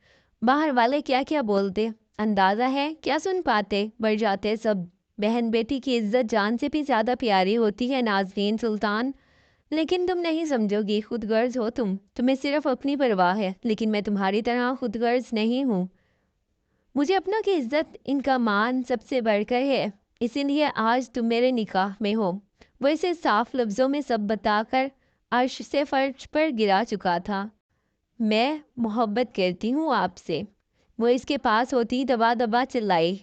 बाहर वाले क्या क्या बोलते, अंदाज़ा है क्या सुन पाते। बढ़ जाते सब। बहन बेटी की इज्जत जान से भी ज़्यादा प्यारी होती है नाज़नीन सुल्तान। लेकिन तुम नहीं समझोगी, खुदगर्ज हो तुम। तुम्हें सिर्फ अपनी परवाह है, लेकिन मैं तुम्हारी तरह खुदगर्ज नहीं हूँ। मुझे अपनों की इज्जत, इनका मान सबसे बढ़कर है, इसीलिए आज तुम मेरे निकाह में हो। वो इसे साफ लफ्ज़ों में सब बताकर अर्श से फर्श पर गिरा चुका था। मैं मोहब्बत करती हूँ आपसे। वो इसके पास होती दबा दबा चिल्लाई।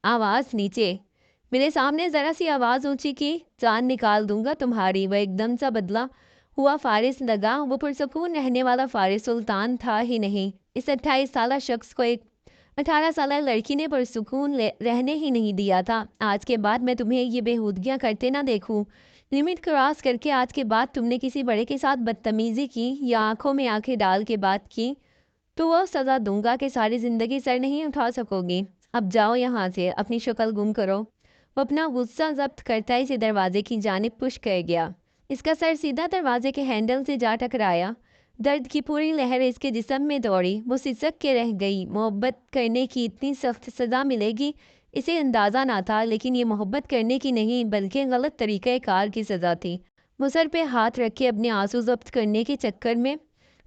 आवाज़ नीचे। मेरे सामने ज़रा सी आवाज़ ऊंची की, जान निकाल दूंगा तुम्हारी। वह एकदम सा बदला हुआ फारिस लगा। वो पुरसकून रहने वाला फारिस सुल्तान था ही नहीं। इस 28 साल शख्स को एक 18 साल लड़की ने पुरसकून रहने ही नहीं दिया था। आज के बाद मैं तुम्हें ये बेहूदगियाँ करते ना देखूं। लिमिट क्रॉस करके आज के बाद तुमने किसी बड़े के साथ बदतमीज़ी की या आंखों में आंखें डाल के बात की तो वो सज़ा दूंगा कि सारी ज़िंदगी सर नहीं उठा सकोगी। अब जाओ यहाँ से, अपनी शक्ल गुम करो। वो अपना गुस्सा जब्त करता ही से दरवाजे की जानिब पुश कर गया। इसका सर सीधा दरवाजे के हैंडल से जा टकराया। दर्द की पूरी लहर इसके जिस्म में दौड़ी। वो सिसक के रह गई। मोहब्बत करने की इतनी सख्त सज़ा मिलेगी इसे अंदाज़ा ना था, लेकिन ये मोहब्बत करने की नहीं बल्कि गलत तरीक़े कार की सज़ा थी। वो सर पे हाथ रख के अपने आंसू जब्त करने के चक्कर में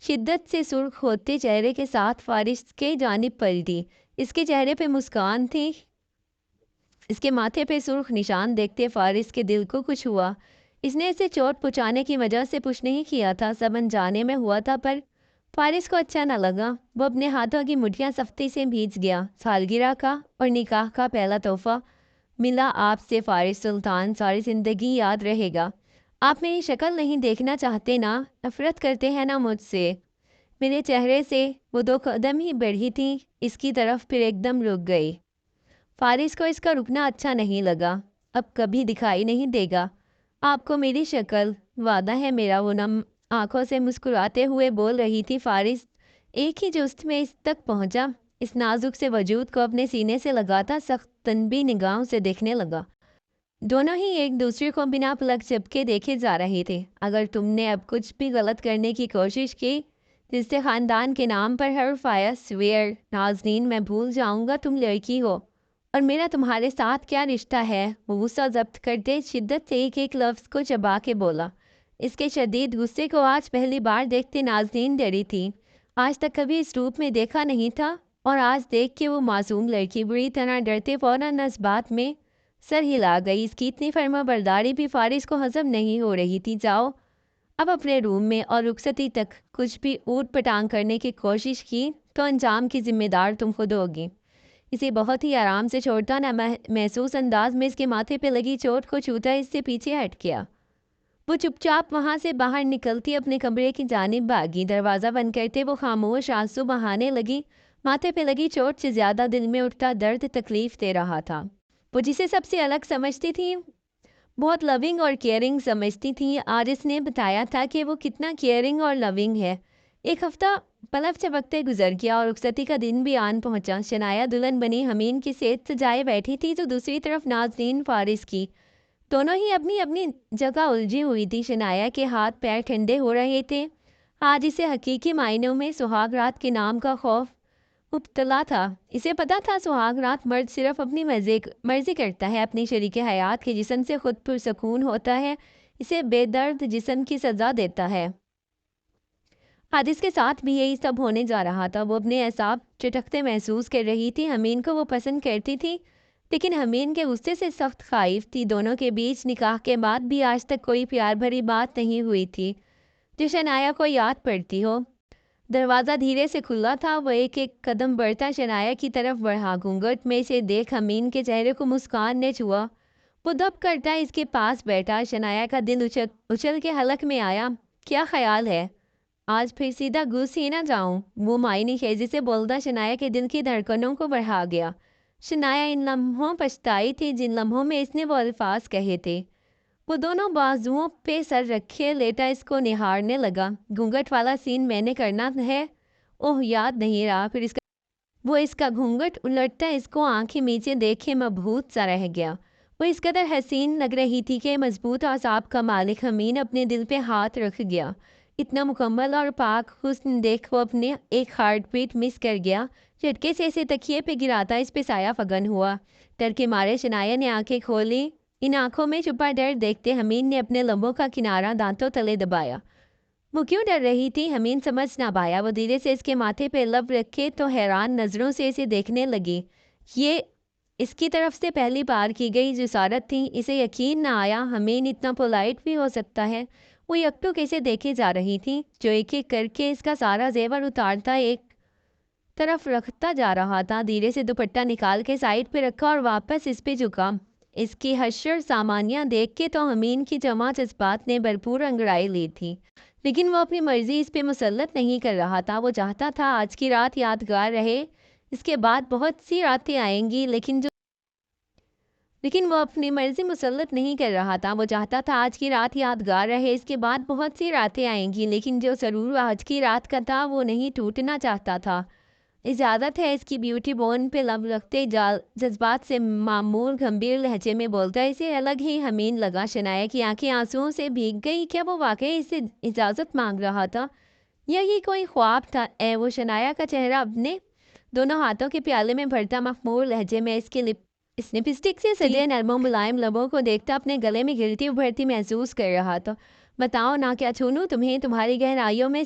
शिद्दत से सुर्ख होते चेहरे के साथ फारिस के जानिब पलटी। इसके चेहरे पे मुस्कान थी। इसके माथे पे सुर्ख निशान देखते फारिस के दिल को कुछ हुआ। इसने इसे चोट पहुँचाने की वजह से पुश नहीं किया था, सब अनजाने में हुआ था, पर फारिस को अच्छा न लगा। वो अपने हाथों की मुठियाँ सख्ती से भींच गया। सालगिरह का और निकाह का पहला तोहफा मिला आपसे फारिस सुल्तान, सारी ज़िंदगी याद रहेगा। आप मेरी शक्ल नहीं देखना चाहते ना, नफरत करते हैं ना मुझसे। मेरे चेहरे से वो 2 कदम ही बढ़ी थी इसकी तरफ, फिर एकदम रुक गई। फारिस को इसका रुकना अच्छा नहीं लगा। अब कभी दिखाई नहीं देगा आपको मेरी शक्ल, वादा है मेरा। वो नम आंखों से मुस्कुराते हुए बोल रही थी। फारिस एक ही जुस्त में इस तक पहुंचा। इस नाजुक से वजूद को अपने सीने से लगाता सख्त तनबी निगाहों से देखने लगा। दोनों ही एक दूसरे को बिना पलक झपके देखे जा रहे थे। अगर तुमने अब कुछ भी गलत करने की कोशिश की जिससे ख़ानदान के नाम पर हर्फ आया, स्वेयर नाज़नीन, मैं भूल जाऊंगा तुम लड़की हो और मेरा तुम्हारे साथ क्या रिश्ता है। वो गुस्सा जब्त करते शिद्दत से एक एक लफ्ज़ को चबा के बोला। इसके शदीद गुस्से को आज पहली बार देखते नाज़नीन डरी थी। आज तक कभी इस रूप में देखा नहीं था और आज देख के वो मासूम लड़की बुरी तरह डरते फ़ौरन इस बात में सर हिला गई। इसकी इतनी फर्माबरदारी भी फारिस को हजम नहीं हो रही थी। जाओ अब अपने रूम में। और रुखसती तक कुछ भी ऊट पटांग करने की कोशिश की तो अंजाम की जिम्मेदार तुम खुद होगी। इसे बहुत ही आराम से छोड़ता न महसूस अंदाज में इसके माथे पे लगी चोट को छूता इससे पीछे हट गया। वो चुपचाप वहाँ से बाहर निकलती अपने कमरे की जानिब भागी। दरवाज़ा बंद करते वो खामोश आंसू बहाने लगी। माथे पे लगी चोट से ज़्यादा दिल में उठता दर्द तकलीफ दे रहा था। वो जिसे सबसे अलग समझती थी, बहुत लविंग और केयरिंग समझती थी, आज इसने बताया था कि वो कितना केयरिंग और लविंग है। एक हफ्ता पलक झपकते गुजर गया और रुखसती का दिन भी आन पहुंचा। शनाया दुल्हन बनी हमीन की सेज सजाए बैठी थी तो दूसरी तरफ नाज़नीन फारिस की। दोनों ही अपनी अपनी जगह उलझी हुई थी। शनाया के हाथ पैर ठंडे हो रहे थे। आज इसे हकीकी मायनों में सुहाग रात के नाम का खौफ मुब्तला था। इसे पता था सुहाग रात मर्द सिर्फ अपनी मर्जी करता है, अपनी शरीके हयात के जिस्म से खुद पुरसकून होता है, इसे बेदर्द जिस्म की सज़ा देता है। हादिस के साथ भी यही सब होने जा रहा था। वो अपने एहसाब चटकते महसूस कर रही थी। हमीन को वो पसंद करती थी, लेकिन हमीन के गुस्से से सख्त खाइफ थी। दोनों के बीच निकाह के बाद भी आज तक कोई प्यार भरी बात नहीं हुई थी जो शनाया को याद पड़ती हो। दरवाज़ा धीरे से खुला था। वो एक एक कदम बढ़ता शनाया की तरफ बढ़ा। घूंघट में से देख हमीन के चेहरे को मुस्कान ने छुआ। वो दब करता इसके पास बैठा। शनाया का दिल उछल के हलक में आया। क्या ख्याल है, आज फिर सीधा घुस ही ना जाऊं? वो मायनी खेजी से बोलता शनाया के दिल की धड़कनों को बढ़ा गया। शनाया इन लम्हों पछताई थी जिन लम्हों में इसने वो अल्फाज कहे थे। वो दोनों बाजुओं पे सर रखे लेटा इसको निहारने लगा। घूंघट वाला सीन मैंने करना है, ओह याद नहीं रहा। फिर इसका घूंघट उलटता इसको आंखें नीचे देखे मबहूत सा रह गया। وہ اس قدر حسین لگ رہی تھی کہ مضبوط اعصاب کا مالک امین اپنے دل پہ ہاتھ رکھ گیا۔ اتنا مکمل اور پاک حسن دیکھ وہ اپنے ایک ہارٹ بیٹ مس کر گیا۔ جھٹکے سے اسے تکیے پہ گراتا اس پہ سایہ فگن ہوا۔ ڈر کے مارے شنایا نے آنکھیں کھولی۔ ان آنکھوں میں چھپا ڈر دیکھتے حمین نے اپنے لبوں کا کنارہ دانتوں تلے دبایا۔ وہ کیوں ڈر رہی تھی حمین سمجھ نہ پایا۔ وہ دھیرے سے اس کے ماتھے پہ لب رکھے تو حیران نظروں سے اسے دیکھنے لگی۔ یہ اس کی طرف سے پہلی بار کی گئی جسارت تھی۔ اسے یقین نہ آیا حمین اتنا پولائٹ بھی ہو سکتا ہے۔ وہ یکٹو کیسے دیکھے جا رہی تھی جو ایک ایک کر کے اس کا سارا زیور اتارتا ایک طرف رکھتا جا رہا تھا۔ دھیرے سے دوپٹہ نکال کے سائڈ پہ رکھا اور واپس اس پہ جھکا۔ اس کی حشر سامانیہ دیکھ کے تو حمین کی جمع جذبات نے بھرپور انگڑائی لی تھی، لیکن وہ اپنی مرضی اس پہ مسلط نہیں کر رہا تھا۔ وہ چاہتا تھا آج کی رات یادگار رہے، اس کے بعد بہت سی راتیں آئیں گی، لیکن وہ اپنی مرضی مسلط نہیں کر رہا تھا۔ وہ چاہتا تھا آج کی رات یادگار رہے، اس کے بعد بہت سی راتیں آئیں گی، لیکن جو سرور آج کی رات کا تھا وہ نہیں ٹوٹنا چاہتا تھا۔ اجازت ہے، اس کی بیوٹی بون پہ لب رکھتے جذبات سے معمول گمبھیر لہجے میں بولتا ہے۔ اسے الگ ہی حمین لگا۔ شنایا کی آنکھیں آنسوؤں سے بھیگ گئی۔ کیا وہ واقعی اس سے اجازت مانگ رہا تھا یا یہ کوئی خواب تھا؟ وہ شنایا کا چہرہ اپنے دونوں ہاتھوں کے پیالے میں بھرتا مخمور لہجے میں اس لپسٹک سے سجے نرم و ملائم لبوں کو دیکھتا اپنے گلے میں گرتی ابھرتی محسوس کر رہا تھا۔ بتاؤ نا، کیا چھونوں تمہیں، تمہاری گہرائیوں میں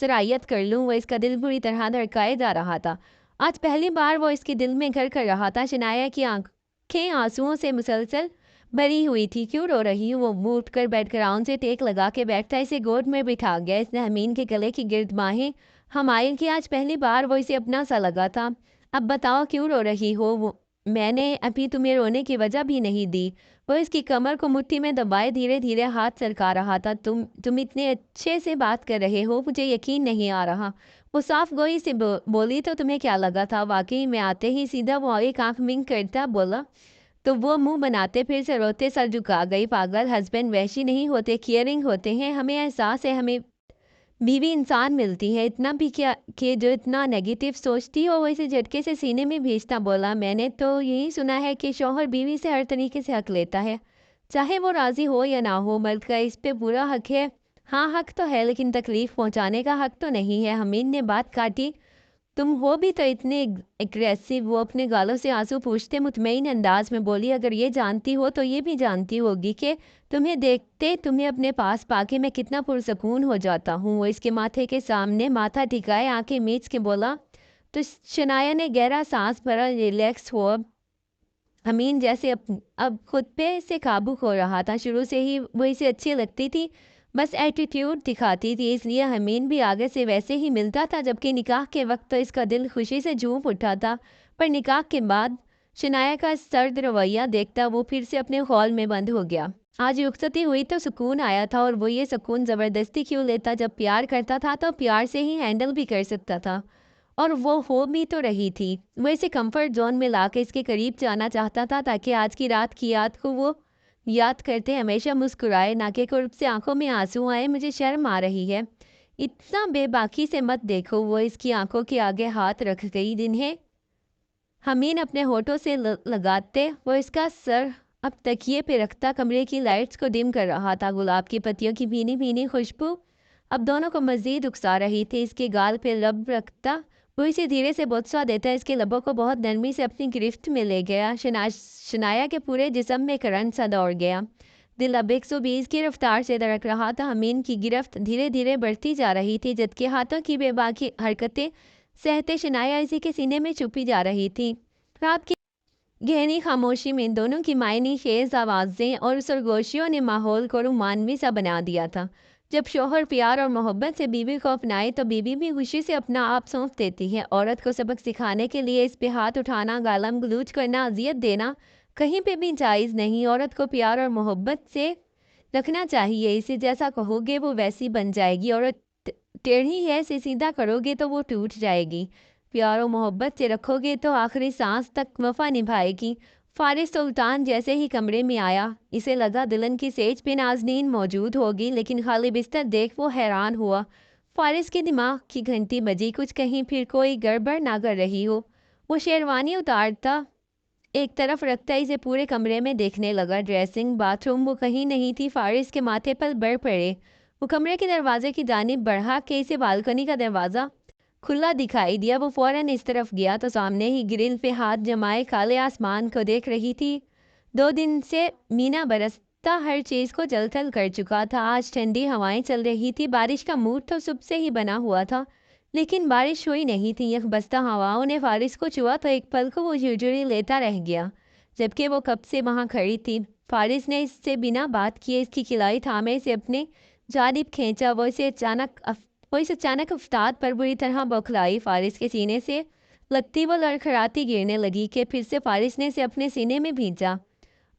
سرایت کر لوں؟ وہ اس کا دل بری طرح دھڑکائے جا رہا تھا۔ آج پہلی بار وہ اس کے دل میں گھر کر رہا تھا۔ شنایا کی آنکھیں آنسوؤں سے مسلسل بھری ہوئی تھی۔ کیوں رو رہی ہوں؟ وہ منہ اٹھ کر بیڈ گراؤنڈ سے ٹیک لگا کے بیٹھتا اسے گود میں بٹھا گیا۔ اس نے حمین کے گلے کی گرد باہیں حمائل کی۔ آج پہلی بار وہ اسے اپنا سا لگا تھا۔ اب بتاؤ کیوں رو رہی ہو؟ میں نے ابھی تمہیں رونے کی وجہ بھی نہیں دی۔ وہ اس کی کمر کو مٹھی میں دبائے دھیرے دھیرے ہاتھ سرکا رہا تھا۔ تم اتنے اچھے سے بات کر رہے ہو، مجھے یقین نہیں آ رہا۔ وہ صاف گوئی سے بولی۔ تو تمہیں کیا لگا تھا؟ واقعی میں آتے ہی سیدھا وہ ایک آنکھ منگ کرتا بولا تو وہ منہ بناتے پھر سے روتے سر جھکا گئی۔ پاگل ہسبینڈ وحشی نہیں ہوتے، کیئرنگ ہوتے ہیں۔ ہمیں احساس ہے ہمیں بیوی انسان ملتی ہے۔ اتنا بھی کیا کہ جو اتنا نیگیٹو سوچتی ہو وہ اسے جھٹکے سے سینے میں بھیجتا بولا۔ میں نے تو یہی سنا ہے کہ شوہر بیوی سے ہر طریقے سے حق لیتا ہے، چاہے وہ راضی ہو یا نہ ہو۔ مرد کا اس پہ پورا حق ہے۔ ہاں حق تو ہے، لیکن تکلیف پہنچانے کا حق تو نہیں ہے۔ حمید نے بات کاٹی۔ تم ہو بھی تو اتنے اگریسو۔ وہ اپنے گالوں سے آنسو پوچھتے مطمئن انداز میں بولی۔ اگر یہ جانتی ہو تو یہ بھی جانتی ہوگی کہ تمہیں دیکھتے تمہیں اپنے پاس پا کے میں کتنا پرسکون ہو جاتا ہوں۔ وہ اس کے ماتھے کے سامنے ماتھا ٹھکائے آنکھیں میچ کے بولا۔ تو شنایا نے گہرا سانس بھرا، ریلیکس ہو۔ امین جیسے اب خود پہ سے قابو کھو رہا تھا۔ شروع سے ہی وہ اسے اچھی لگتی تھی، بس ایٹیٹیوڈ دکھاتی تھی، اس لیے امین بھی آگے سے ویسے ہی ملتا تھا۔ جبکہ نکاح کے وقت تو اس کا دل خوشی سے جھوم اٹھا تھا، پر نکاح کے بعد شنایا کا سرد رویہ دیکھتا وہ پھر سے اپنے خول میں بند ہو گیا۔ آج رخصتی ہوئی تو سکون آیا تھا، اور وہ یہ سکون زبردستی کیوں لیتا؟ جب پیار کرتا تھا تو پیار سے ہی ہینڈل بھی کر سکتا تھا، اور وہ ہو بھی تو رہی تھی۔ وہ اسے کمفرٹ زون میں لا کے اس کے قریب جانا چاہتا تھا تاکہ آج کی رات کی یاد کو وہ یاد کرتے ہمیشہ مسکرائے، نہ کہ قرب سے آنکھوں میں آنسو آئے۔ مجھے شرم آ رہی ہے، اتنا بے باکی سے مت دیکھو۔ وہ اس کی آنکھوں کے آگے ہاتھ رکھ گئی۔ جنہیں حمین اپنے ہونٹوں سے لگاتے وہ اس کا سر اب تکیے پہ رکھتا کمرے کی لائٹس کو ڈم کر رہا تھا۔ گلاب کی پتیوں کی بھینی بھینی خوشبو اب دونوں کو مزید اکسا رہی تھی۔ اس کے گال پہ لب رکھتا وہ اسے دھیرے سے بوسہ دیتا اس کے لبوں کو بہت نرمی سے اپنی گرفت میں لے گیا۔ شنایا کے پورے جسم میں کرنٹ سا دوڑ گیا، دل اب 120 کی رفتار سے دھڑک رہا تھا۔ امین کی گرفت دھیرے دھیرے بڑھتی جا رہی تھی، جبکہ ہاتھوں کی بے باکی حرکتیں سہتے شنایا اسی کے سینے میں چھپی جا رہی تھی۔ رات کی گہری خاموشی میں ان دونوں کی معنی خیز آوازیں اور سرگوشیوں نے ماحول کو رومانوی سا بنا دیا تھا۔ جب شوہر پیار اور محبت سے بیوی کو اپنائے تو بیوی بھی خوشی سے اپنا آپ سونپ دیتی ہے۔ عورت کو سبق سکھانے کے لیے اس پہ ہاتھ اٹھانا، گالم گلوچ کرنا، اذیت دینا کہیں پہ بھی جائز نہیں۔ عورت کو پیار اور محبت سے رکھنا چاہیے، اسے جیسا کہو گے وہ ویسی بن جائے گی، اور ٹیڑھی ہے اسے سیدھا کرو گے تو وہ ٹوٹ جائے گی۔ پیار و محبت سے رکھو گے تو آخری سانس تک وفا نبھائے گی۔ فارس سلطان جیسے ہی کمرے میں آیا، اسے لگا دلہن کی سیج پہ نازنین موجود ہوگی، لیکن خالی بستر دیکھ وہ حیران ہوا۔ فارس کے دماغ کی گھنٹی بجی، کچھ کہیں پھر کوئی گڑبڑ نہ کر رہی ہو۔ وہ شیروانی اتارتا ایک طرف رکھتا اسے پورے کمرے میں دیکھنے لگا۔ ڈریسنگ باتھ روم وہ کہیں نہیں تھی۔ فارس کے ماتھے پر بڑھ پڑے۔ وہ کمرے کے دروازے کی جانب بڑھا کہ اسے بالکنی کا دروازہ کھلا دکھائی دیا۔ وہ فوراً اس طرف گیا تو سامنے ہی گرل پہ ہاتھ جمائے کالے آسمان کو دیکھ رہی تھی۔ 2 دن سے مینا برستا ہر چیز کو جل تھل کر چکا تھا۔ آج ٹھنڈی ہوائیں چل رہی تھی۔ بارش کا موڈ تو صبح سے ہی بنا ہوا تھا، لیکن بارش ہوئی نہیں تھی۔ یک بستہ ہواؤں نے فارس کو چھوا تو ایک پل کو وہ جھرجھری لیتا رہ گیا، جبکہ وہ کب سے وہاں کھڑی تھی۔ فارس نے اس سے بنا بات کیے اس کی کلائی تھامے سے اپنے جانب کھینچا۔ وہ اس اچانک افتاد پر بری طرح بوکھلائی۔ فارس کے سینے سے لگتی وہ لڑکھڑاتی گرنے لگی کہ پھر سے فارس نے اسے اپنے سینے میں بھینچا۔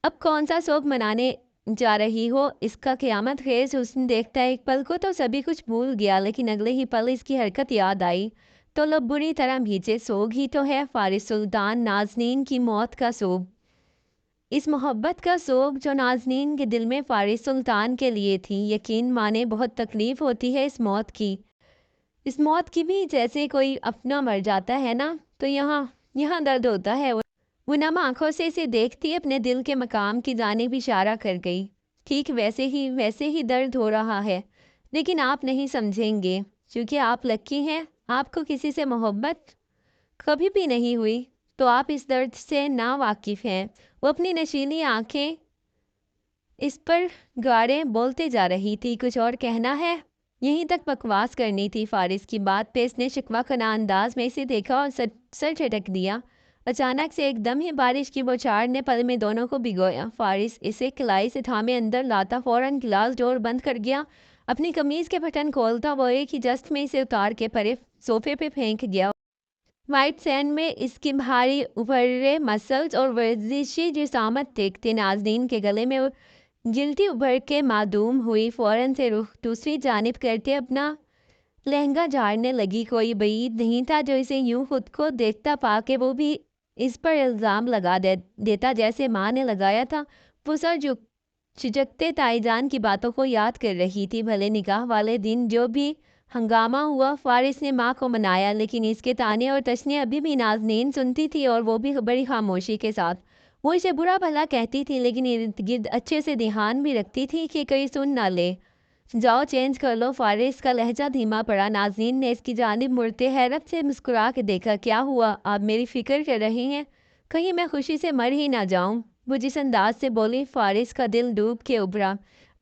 اب کون سا سوگ منانے جا رہی ہو؟ اس کا قیامت خیز حسن دیکھتا ایک پل کو تو سبھی کچھ بھول گیا، لیکن اگلے ہی پل اس کی حرکت یاد آئی تو لب بری طرح بھیجے۔ سوگ ہی تو ہے فارس سلطان، نازنین کی موت کا سوگ۔ اس محبت کا سوگ جو نازنین کے دل میں فارس سلطان کے لیے تھی۔ یقین مانے بہت تکلیف ہوتی ہے اس موت کی بھی، جیسے کوئی اپنا مر جاتا ہے نا تو یہاں درد ہوتا ہے۔ وہ نم آنکھوں سے اسے دیکھتی اپنے دل کے مقام کی جانب اشارہ کر گئی۔ ٹھیک ویسے ہی درد ہو رہا ہے، لیکن آپ نہیں سمجھیں گے کیونکہ آپ لکی ہیں، آپ کو کسی سے محبت کبھی بھی نہیں ہوئی تو آپ اس درد سے نا واقف ہیں۔ وہ اپنی نشیلی آنکھیں اس پر گاڑے بولتے جا رہی تھی۔ کچھ اور کہنا ہے؟ یہیں تک بکواس کرنی تھی؟ فارس کی بات پہ اس نے شکوہ کناں انداز میں اسے دیکھا اور سر جھٹک دیا۔ اچانک سے ایک دم ہی بارش کی بوچھار نے پل میں دونوں کو بھگویا۔ فارس اسے کلائی سے تھامے اندر لاتا فوراً گلاس ڈور بند کر گیا۔ اپنی قمیض کے بٹن کھولتا وہ ایک ہی جست میں اسے اتار کے پرے صوفے پہ پھینک گیا۔ وائٹ سینڈ میں اس کی بھاری ابھرے مسلز اور ورزشی جسامت دیکھتے نازنین کے گلے میں جلتی ابھر کے معدوم ہوئی۔ فوراً سے رخ دوسری جانب کرتے اپنا لہنگا جھاڑنے لگی۔ کوئی بعید نہیں تھا جو اسے یوں خود کو دیکھتا پا کے وہ بھی اس پر الزام لگا دیتا جیسے ماں نے لگایا تھا۔ وہ سر جھکتے تائی جان کی باتوں کو یاد کر رہی تھی۔ بھلے نکاح والے دن جو بھی ہنگامہ ہوا فارس نے ماں کو منایا، لیکن اس کے طعنے اور تشنے ابھی بھی نازنین سنتی تھی، اور وہ بھی بڑی خاموشی کے ساتھ۔ وہ اسے برا بھلا کہتی تھی، لیکن ارد گرد اچھے سے دھیان بھی رکھتی تھی کہ کوئی سن نہ لے۔ جاؤ چینج کر لو۔ فارس کا لہجہ دھیما پڑا۔ نازنین نے اس کی جانب مڑتے حیرت سے مسکرا کے دیکھا۔ کیا ہوا؟ آپ میری فکر کر رہے ہیں؟ کہیں میں خوشی سے مر ہی نہ جاؤں؟ وہ جس انداز سے بولی فارس کا دل ڈوب کے ابھرا۔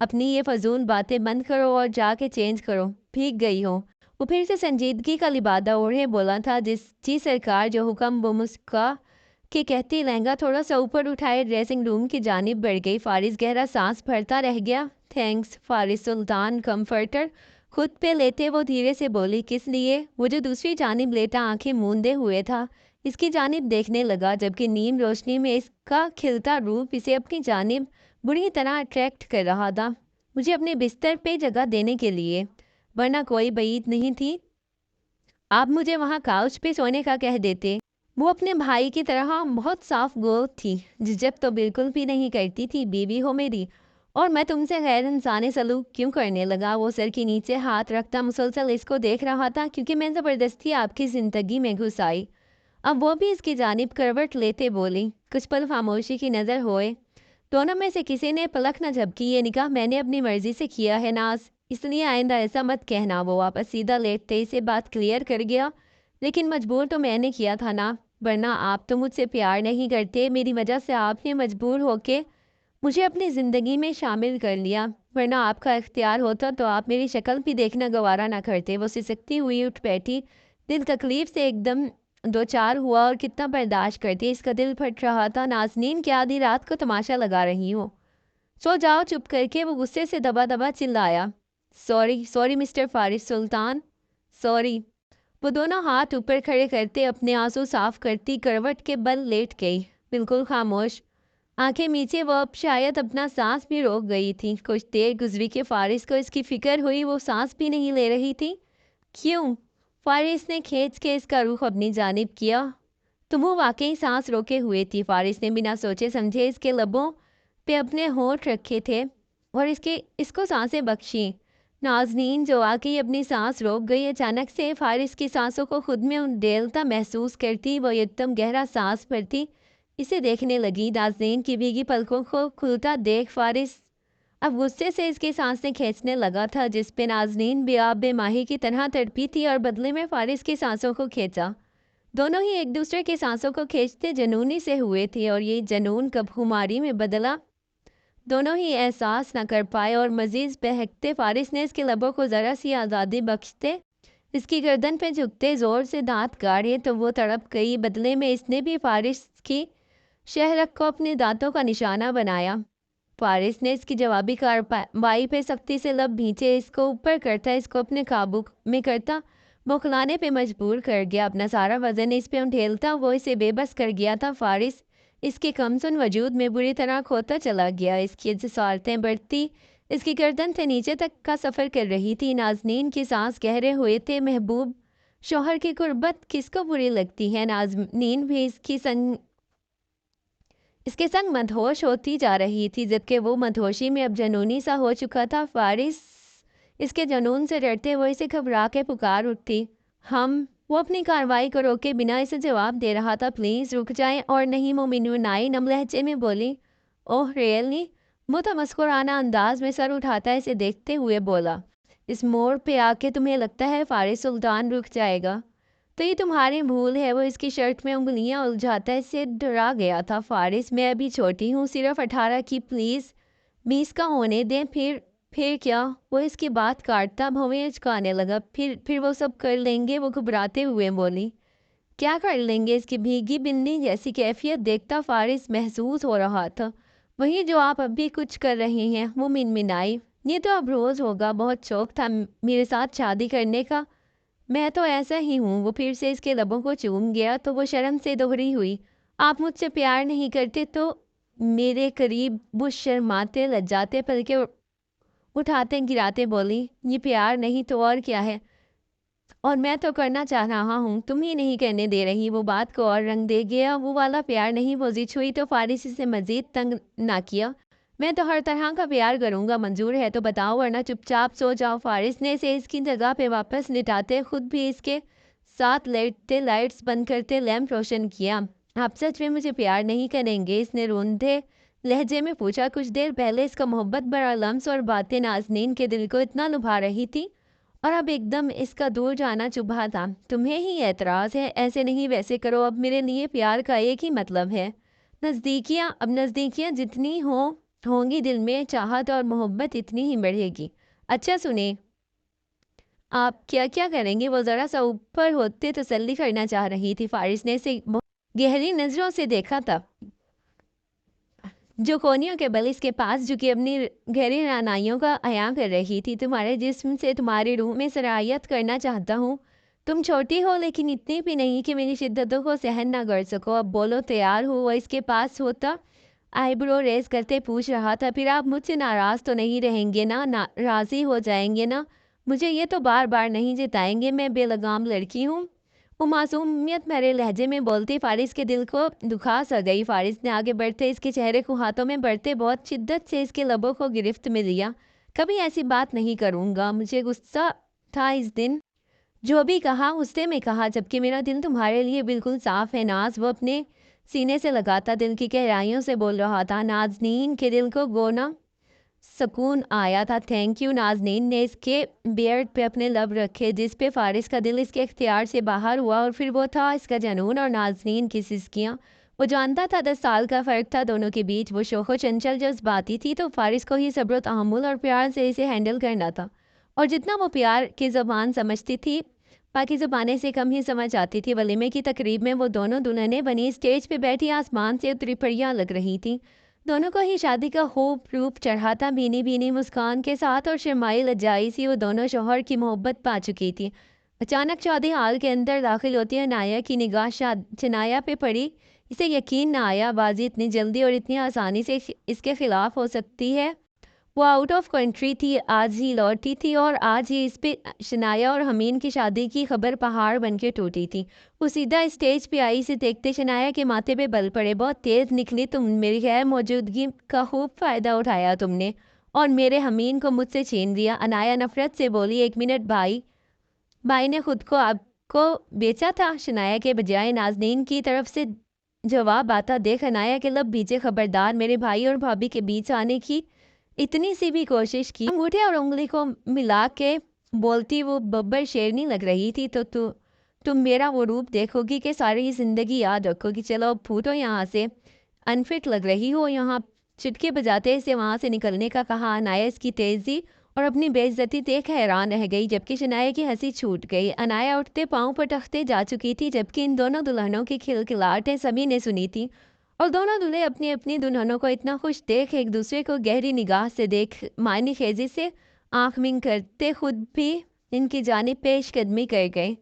اپنی یہ فضول باتیں بند کرو اور جا کے چینج کرو، بھیگ گئی ہو۔ وہ پھر سے سنجیدگی کا لبادہ اوڑھے بولا تھا۔ جی سرکار، جو حکم۔ وہ مسکا کے کہتی لہنگا تھوڑا سا اوپر اٹھائے ڈریسنگ روم کی جانب بڑھ گئی۔ فارس گہرا سانس بھرتا رہ گیا۔ تھینکس فارس سلطان۔ کمفرٹر خود پہ لیتے وہ دھیرے سے بولی۔ کس لیے؟ وہ جو دوسری جانب لیٹا آنکھیں موندے ہوئے تھا اس کی جانب دیکھنے لگا، جبکہ نیم روشنی میں اس کا کھلتا روپ اسے اپنی جانب بری طرح اٹریکٹ کر رہا تھا۔ مجھے اپنے بستر پہ جگہ دینے کے لیے، ورنہ کوئی بعید نہیں تھی آپ مجھے وہاں کاؤچ پہ سونے کا کہہ دیتے۔ وہ اپنے بھائی کی طرح بہت صاف گو تھی، جب تو بالکل بھی نہیں کرتی تھی۔ بیوی ہو میری، اور میں تم سے غیر انسانی سلوک کیوں کرنے لگا؟ وہ سر کے نیچے ہاتھ رکھتا مسلسل اس کو دیکھ رہا تھا۔ کیونکہ میں زبردستی آپ کی زندگی میں گھس آئی۔ اب وہ بھی اس کی جانب کروٹ لیتے بولی۔ کچھ پل خاموشی کی نظر ہوئے۔ دونوں میں سے کسی نے پلک نہ جھپکی۔ یہ نکاح میں نے اپنی مرضی سے کیا ہے ناز، اس لیے آئندہ ایسا مت کہنا۔ وہ واپس سیدھا لیٹتے اسے بات کلیئر کر گیا۔ لیکن مجبور تو میں نے کیا تھا نا، ورنہ آپ تو مجھ سے پیار نہیں کرتے۔ میری وجہ سے آپ نے مجبور ہو کے مجھے اپنی زندگی میں شامل کر لیا، ورنہ آپ کا اختیار ہوتا تو آپ میری شکل بھی دیکھنا گوارا نہ کرتے۔ وہ سسکتی ہوئی اٹھ بیٹھی، دل تکلیف سے ایک دم دوچار ہوا، اور کتنا برداشت کرتی، اس کا دل پھٹ رہا تھا۔ نازنین کیا آدھی رات کو تماشا لگا رہی ہو؟ سو جاؤ چپ کر کے۔ وہ غصے سے دبا دبا چلایا۔ سوری مسٹر فارس سلطان، سوری۔ وہ دونوں ہاتھ اوپر کھڑے کرتے اپنے آنسو صاف کرتی کروٹ کے بل لیٹ گئی، بالکل خاموش، آنکھیں میچے۔ وہ اب شاید اپنا سانس بھی روک گئی تھی۔ کچھ دیر گزری کہ فارس کو اس کی فکر ہوئی، وہ سانس بھی نہیں لے رہی تھی۔ کیوں؟ فارس نے کھینچ کے اس کا رخ اپنی جانب کیا۔ تم وہ واقعی سانس روکے ہوئے تھی۔ فارس نے بنا سوچے سمجھے اس کے لبوں پہ اپنے ہونٹ رکھے تھے اور اس کو سانسیں بخشیں۔ نازنین جو واقعی اپنی سانس روک گئی، اچانک سے فارس کی سانسوں کو خود میں ڈیلتا محسوس کرتی وہ ایک دم گہرا سانس بھرتی इसे देखने लगी। नाज़नीन की भीगी पलकों को खुलता देख फारिस अब गुस्से से इसकी सांसें खींचने लगा था, जिस पे नाज़नीन बेआब बेमाही की तरह तड़पी थी और बदले में फारिस की सांसों को खींचा। दोनों ही एक दूसरे की सांसों को खींचते जुनूनी से हुए थे और ये जुनून कब खुमारी में बदला दोनों ही एहसास न कर पाए। और मजीद बहकते फारिस ने इसके लबों को ज़रा सी आज़ादी बख्शते इसकी गर्दन पे झुकते ज़ोर से दांत गाड़े तो वो तड़प गई। बदले में इसने भी फारिस की शहरक को अपने दांतों का निशाना बनाया। फारिस ने इसकी जवाबी कार्रवाई पे सख्ती से लब भींचे, इसको ऊपर करता, इसको अपने काबू में करता, बौखलाने पे मजबूर कर गया। अपना सारा वजन इस पे उठेलता वो इसे बेबस कर गया था। फारिस इसके कमसुन वजूद में बुरी तरह खोता चला गया। इसकी जसारतें बढ़ती इसकी गर्दन से नीचे तक का सफ़र कर रही थी। नाज़नीन की सांस गहरे हुए थे। महबूब शौहर की गुर्बत किसको बुरी लगती है। नाज़नीन भी इसके संग मदहोश होती जा रही थी, जबकि वो मदहोशी में अब जनूनी सा हो चुका था। फारिस इसके जुनून से डरते हुए इसे घबरा के पुकार उठती। वो अपनी कार्रवाई को रोके बिना इसे जवाब दे रहा था। प्लीज़ रुक जाएं। और नहीं, मोमिनुनाई नम लहजे में बोली। Oh really. मुतमस्कुराना अंदाज में सर उठाता इसे देखते हुए बोला। इस मोड़ पे आके तुम्हें लगता है फारिस सुल्तान रुक जाएगा? तो ये तुम्हारी भूल है। वो इसकी शर्ट में उंगलियां उलझाता इससे डरा गया था। फारिस, मैं अभी छोटी हूँ, सिर्फ 18 की, प्लीज़ 20 का होने दें। फिर क्या? वो इसकी बात काटता भवें चुकाने लगा। फिर वो सब कर लेंगे, वो घबराते हुए बोली। क्या कर लेंगे? इसकी भीगी बिन्नी जैसी कैफियत देखता फारिस महसूस हो रहा था वही जो आप अभी कुछ कर रही हैं। वो मिनमिनाई। ये तो अब रोज़ होगा। बहुत शौक था मेरे साथ शादी करने का। मैं तो ऐसा ही हूँ। वो फिर से इसके लबों को चूम गया तो वो शर्म से दोहरी हुई। आप मुझसे प्यार नहीं करते तो? मेरे करीब वो शर्माते लज्जाते पलके उठाते गिराते बोली। ये प्यार नहीं तो और क्या है? और मैं तो करना चाह रहा हूँ, तुम ही नहीं करने दे रही। वो बात को और रंग दे गया। वो वाला प्यार नहीं। वो जिद हुई तो फारिस से मजीद तंग ना किया। मैं तो हर तरह का प्यार करूँगा। मंजूर है तो बताओ, वरना चुपचाप सो जाओ। फारिस ने इसे इसकी जगह पे वापस लिटाते खुद भी इसके साथ लेटते लाइट्स बंद करते लैंप रोशन किया। आप सच में मुझे प्यार नहीं करेंगे? इसने रोंदे लहजे में पूछा। कुछ देर पहले इसका मोहब्बत भरा लम्स और बातें नाज़नीन के दिल को इतना लुभा रही थी और अब एकदम इसका दूर जाना चुभा था। तुम्हें ही एतराज़ है? ऐसे नहीं वैसे करो। अब मेरे लिए प्यार का एक ही मतलब है, नज़दीकियाँ। अब नज़दीकियाँ जितनी होंगी दिल में चाहत और मोहब्बत इतनी ही बढ़ेगी। अच्छा सुने, आप क्या क्या करेंगे? वो ज़रा सा ऊपर होते तसल्ली करना चाह रही थी। फारिस ने इसे गहरी नज़रों से देखा था, जो कोनियों के बल इसके पास झुकी अपनी गहरी रानाइयों का अयां कर रही थी। तुम्हारे जिस्म से तुम्हारी रूह में सरायत करना चाहता हूँ। तुम छोटी हो लेकिन इतनी भी नहीं कि मेरी शिद्दतों को सहन ना कर सको। अब बोलो, तैयार हो? वो इसके पास होता आईब्रो रेस करते पूछ रहा था। फिर आप मुझसे नाराज़ तो नहीं रहेंगे ना राज़ी हो जाएंगे ना? मुझे ये तो बार बार नहीं जिताएंगे। मैं बेलगाम लड़की हूँ। वो मासूमियत भरे लहजे में बोलती फारिस के दिल को दुखा सा गई। फारिस ने आगे बढ़ते इसके चेहरे को हाथों में बढ़ते बहुत शिद्दत से इसके लबों को गिरफ्त में लिया। कभी ऐसी बात नहीं करूँगा। मुझे गुस्सा था इस दिन। जो भी कहा गुस्से में कहा, जबकि मेरा दिल तुम्हारे लिए बिल्कुल साफ़ है नाज। वो अपने सीने से लगाता दिल की गहराइयों से बोल रहा था। नाज़नीन के दिल को गोना सुकून आया था। Thank you. नाज़नीन ने इसके बियर्ड पे अपने लब रखे, जिस पे फारिस का दिल इसके इख्तियार से बाहर हुआ। और फिर वो था इसका जनून और नाज़नीन की सिसकियाँ। वो जानता था 10 साल का फ़र्क था दोनों के बीच। वो शोखो चंचल जज्बाती थी तो फारिस को ही सब्र तहम्मुल और प्यार से इसे हैंडल करना था। और जितना वो प्यार की ज़बान समझती थी, बाकी ज़बानें से कम ही समझ आती थी। वलीमे की तकरीब में वो दोनों दुल्हनें बनी स्टेज पे बैठी आसमान से उतरी परियां लग रही थीं। दोनों को ही शादी का खूब रूप चढ़ा था, भीनी भीनी मुस्कान के साथ और शर्माई लज्जाई सी वो दोनों शौहर की मोहब्बत पा चुकी थी। अचानक शादी हाल के अंदर दाखिल होती है नाया की निगाह शनाया पे पड़ी। इसे यकीन ना आया बाजी इतनी जल्दी और इतनी आसानी से इसके खिलाफ हो सकती है। वो आउट ऑफ कंट्री थी, आज ही लौटी थी और आज ही इस पे शनाया और हमीन की शादी की खबर पहाड़ बन के टूटी थी। वो सीधा स्टेज पे आई। से देखते शनाया के माथे पे बल पड़े। बहुत तेज़ निकली तुम। मेरी गैर मौजूदगी का खूब फ़ायदा उठाया तुमने और मेरे हमीन को मुझसे छीन लिया। अनाया नफरत से बोली। 1 मिनट भाई ने खुद को आपको बेचा था? शनाया के बजाय नाज़नीन की तरफ से जवाब आता देख अनाया के लब बीचे। खबरदार मेरे भाई और भाभी के बीच आने की इतनी सी भी कोशिश की। अंगूठे और उंगली को मिला के बोलती वो बब्बर शेरनी लग रही थी। तो तुम मेरा वो रूप देखोगी कि सारी जिंदगी याद रखोगी। चलो अब फूटो यहाँ से, अनफिट लग रही हो यहाँ। चिटके बजाते से वहाँ से निकलने का कहा। अनाया इसकी तेजी और अपनी बेइज्जती देख हैरान रह गई, जबकि शनाया की हंसी छूट गई। अनाया उठते पांव पटकते जा चुकी थी, जबकि इन दोनों दुल्हनों की खिलखिलाहटें सभी ने सुनी थी और दोनों दूल्हे अपनी अपनी दुल्हनों को इतना खुश देख एक दूसरे को गहरी निगाह से देख मायने खेजी से आंख मिंग करते खुद भी इनकी जानिब पेश कदमी कर गए।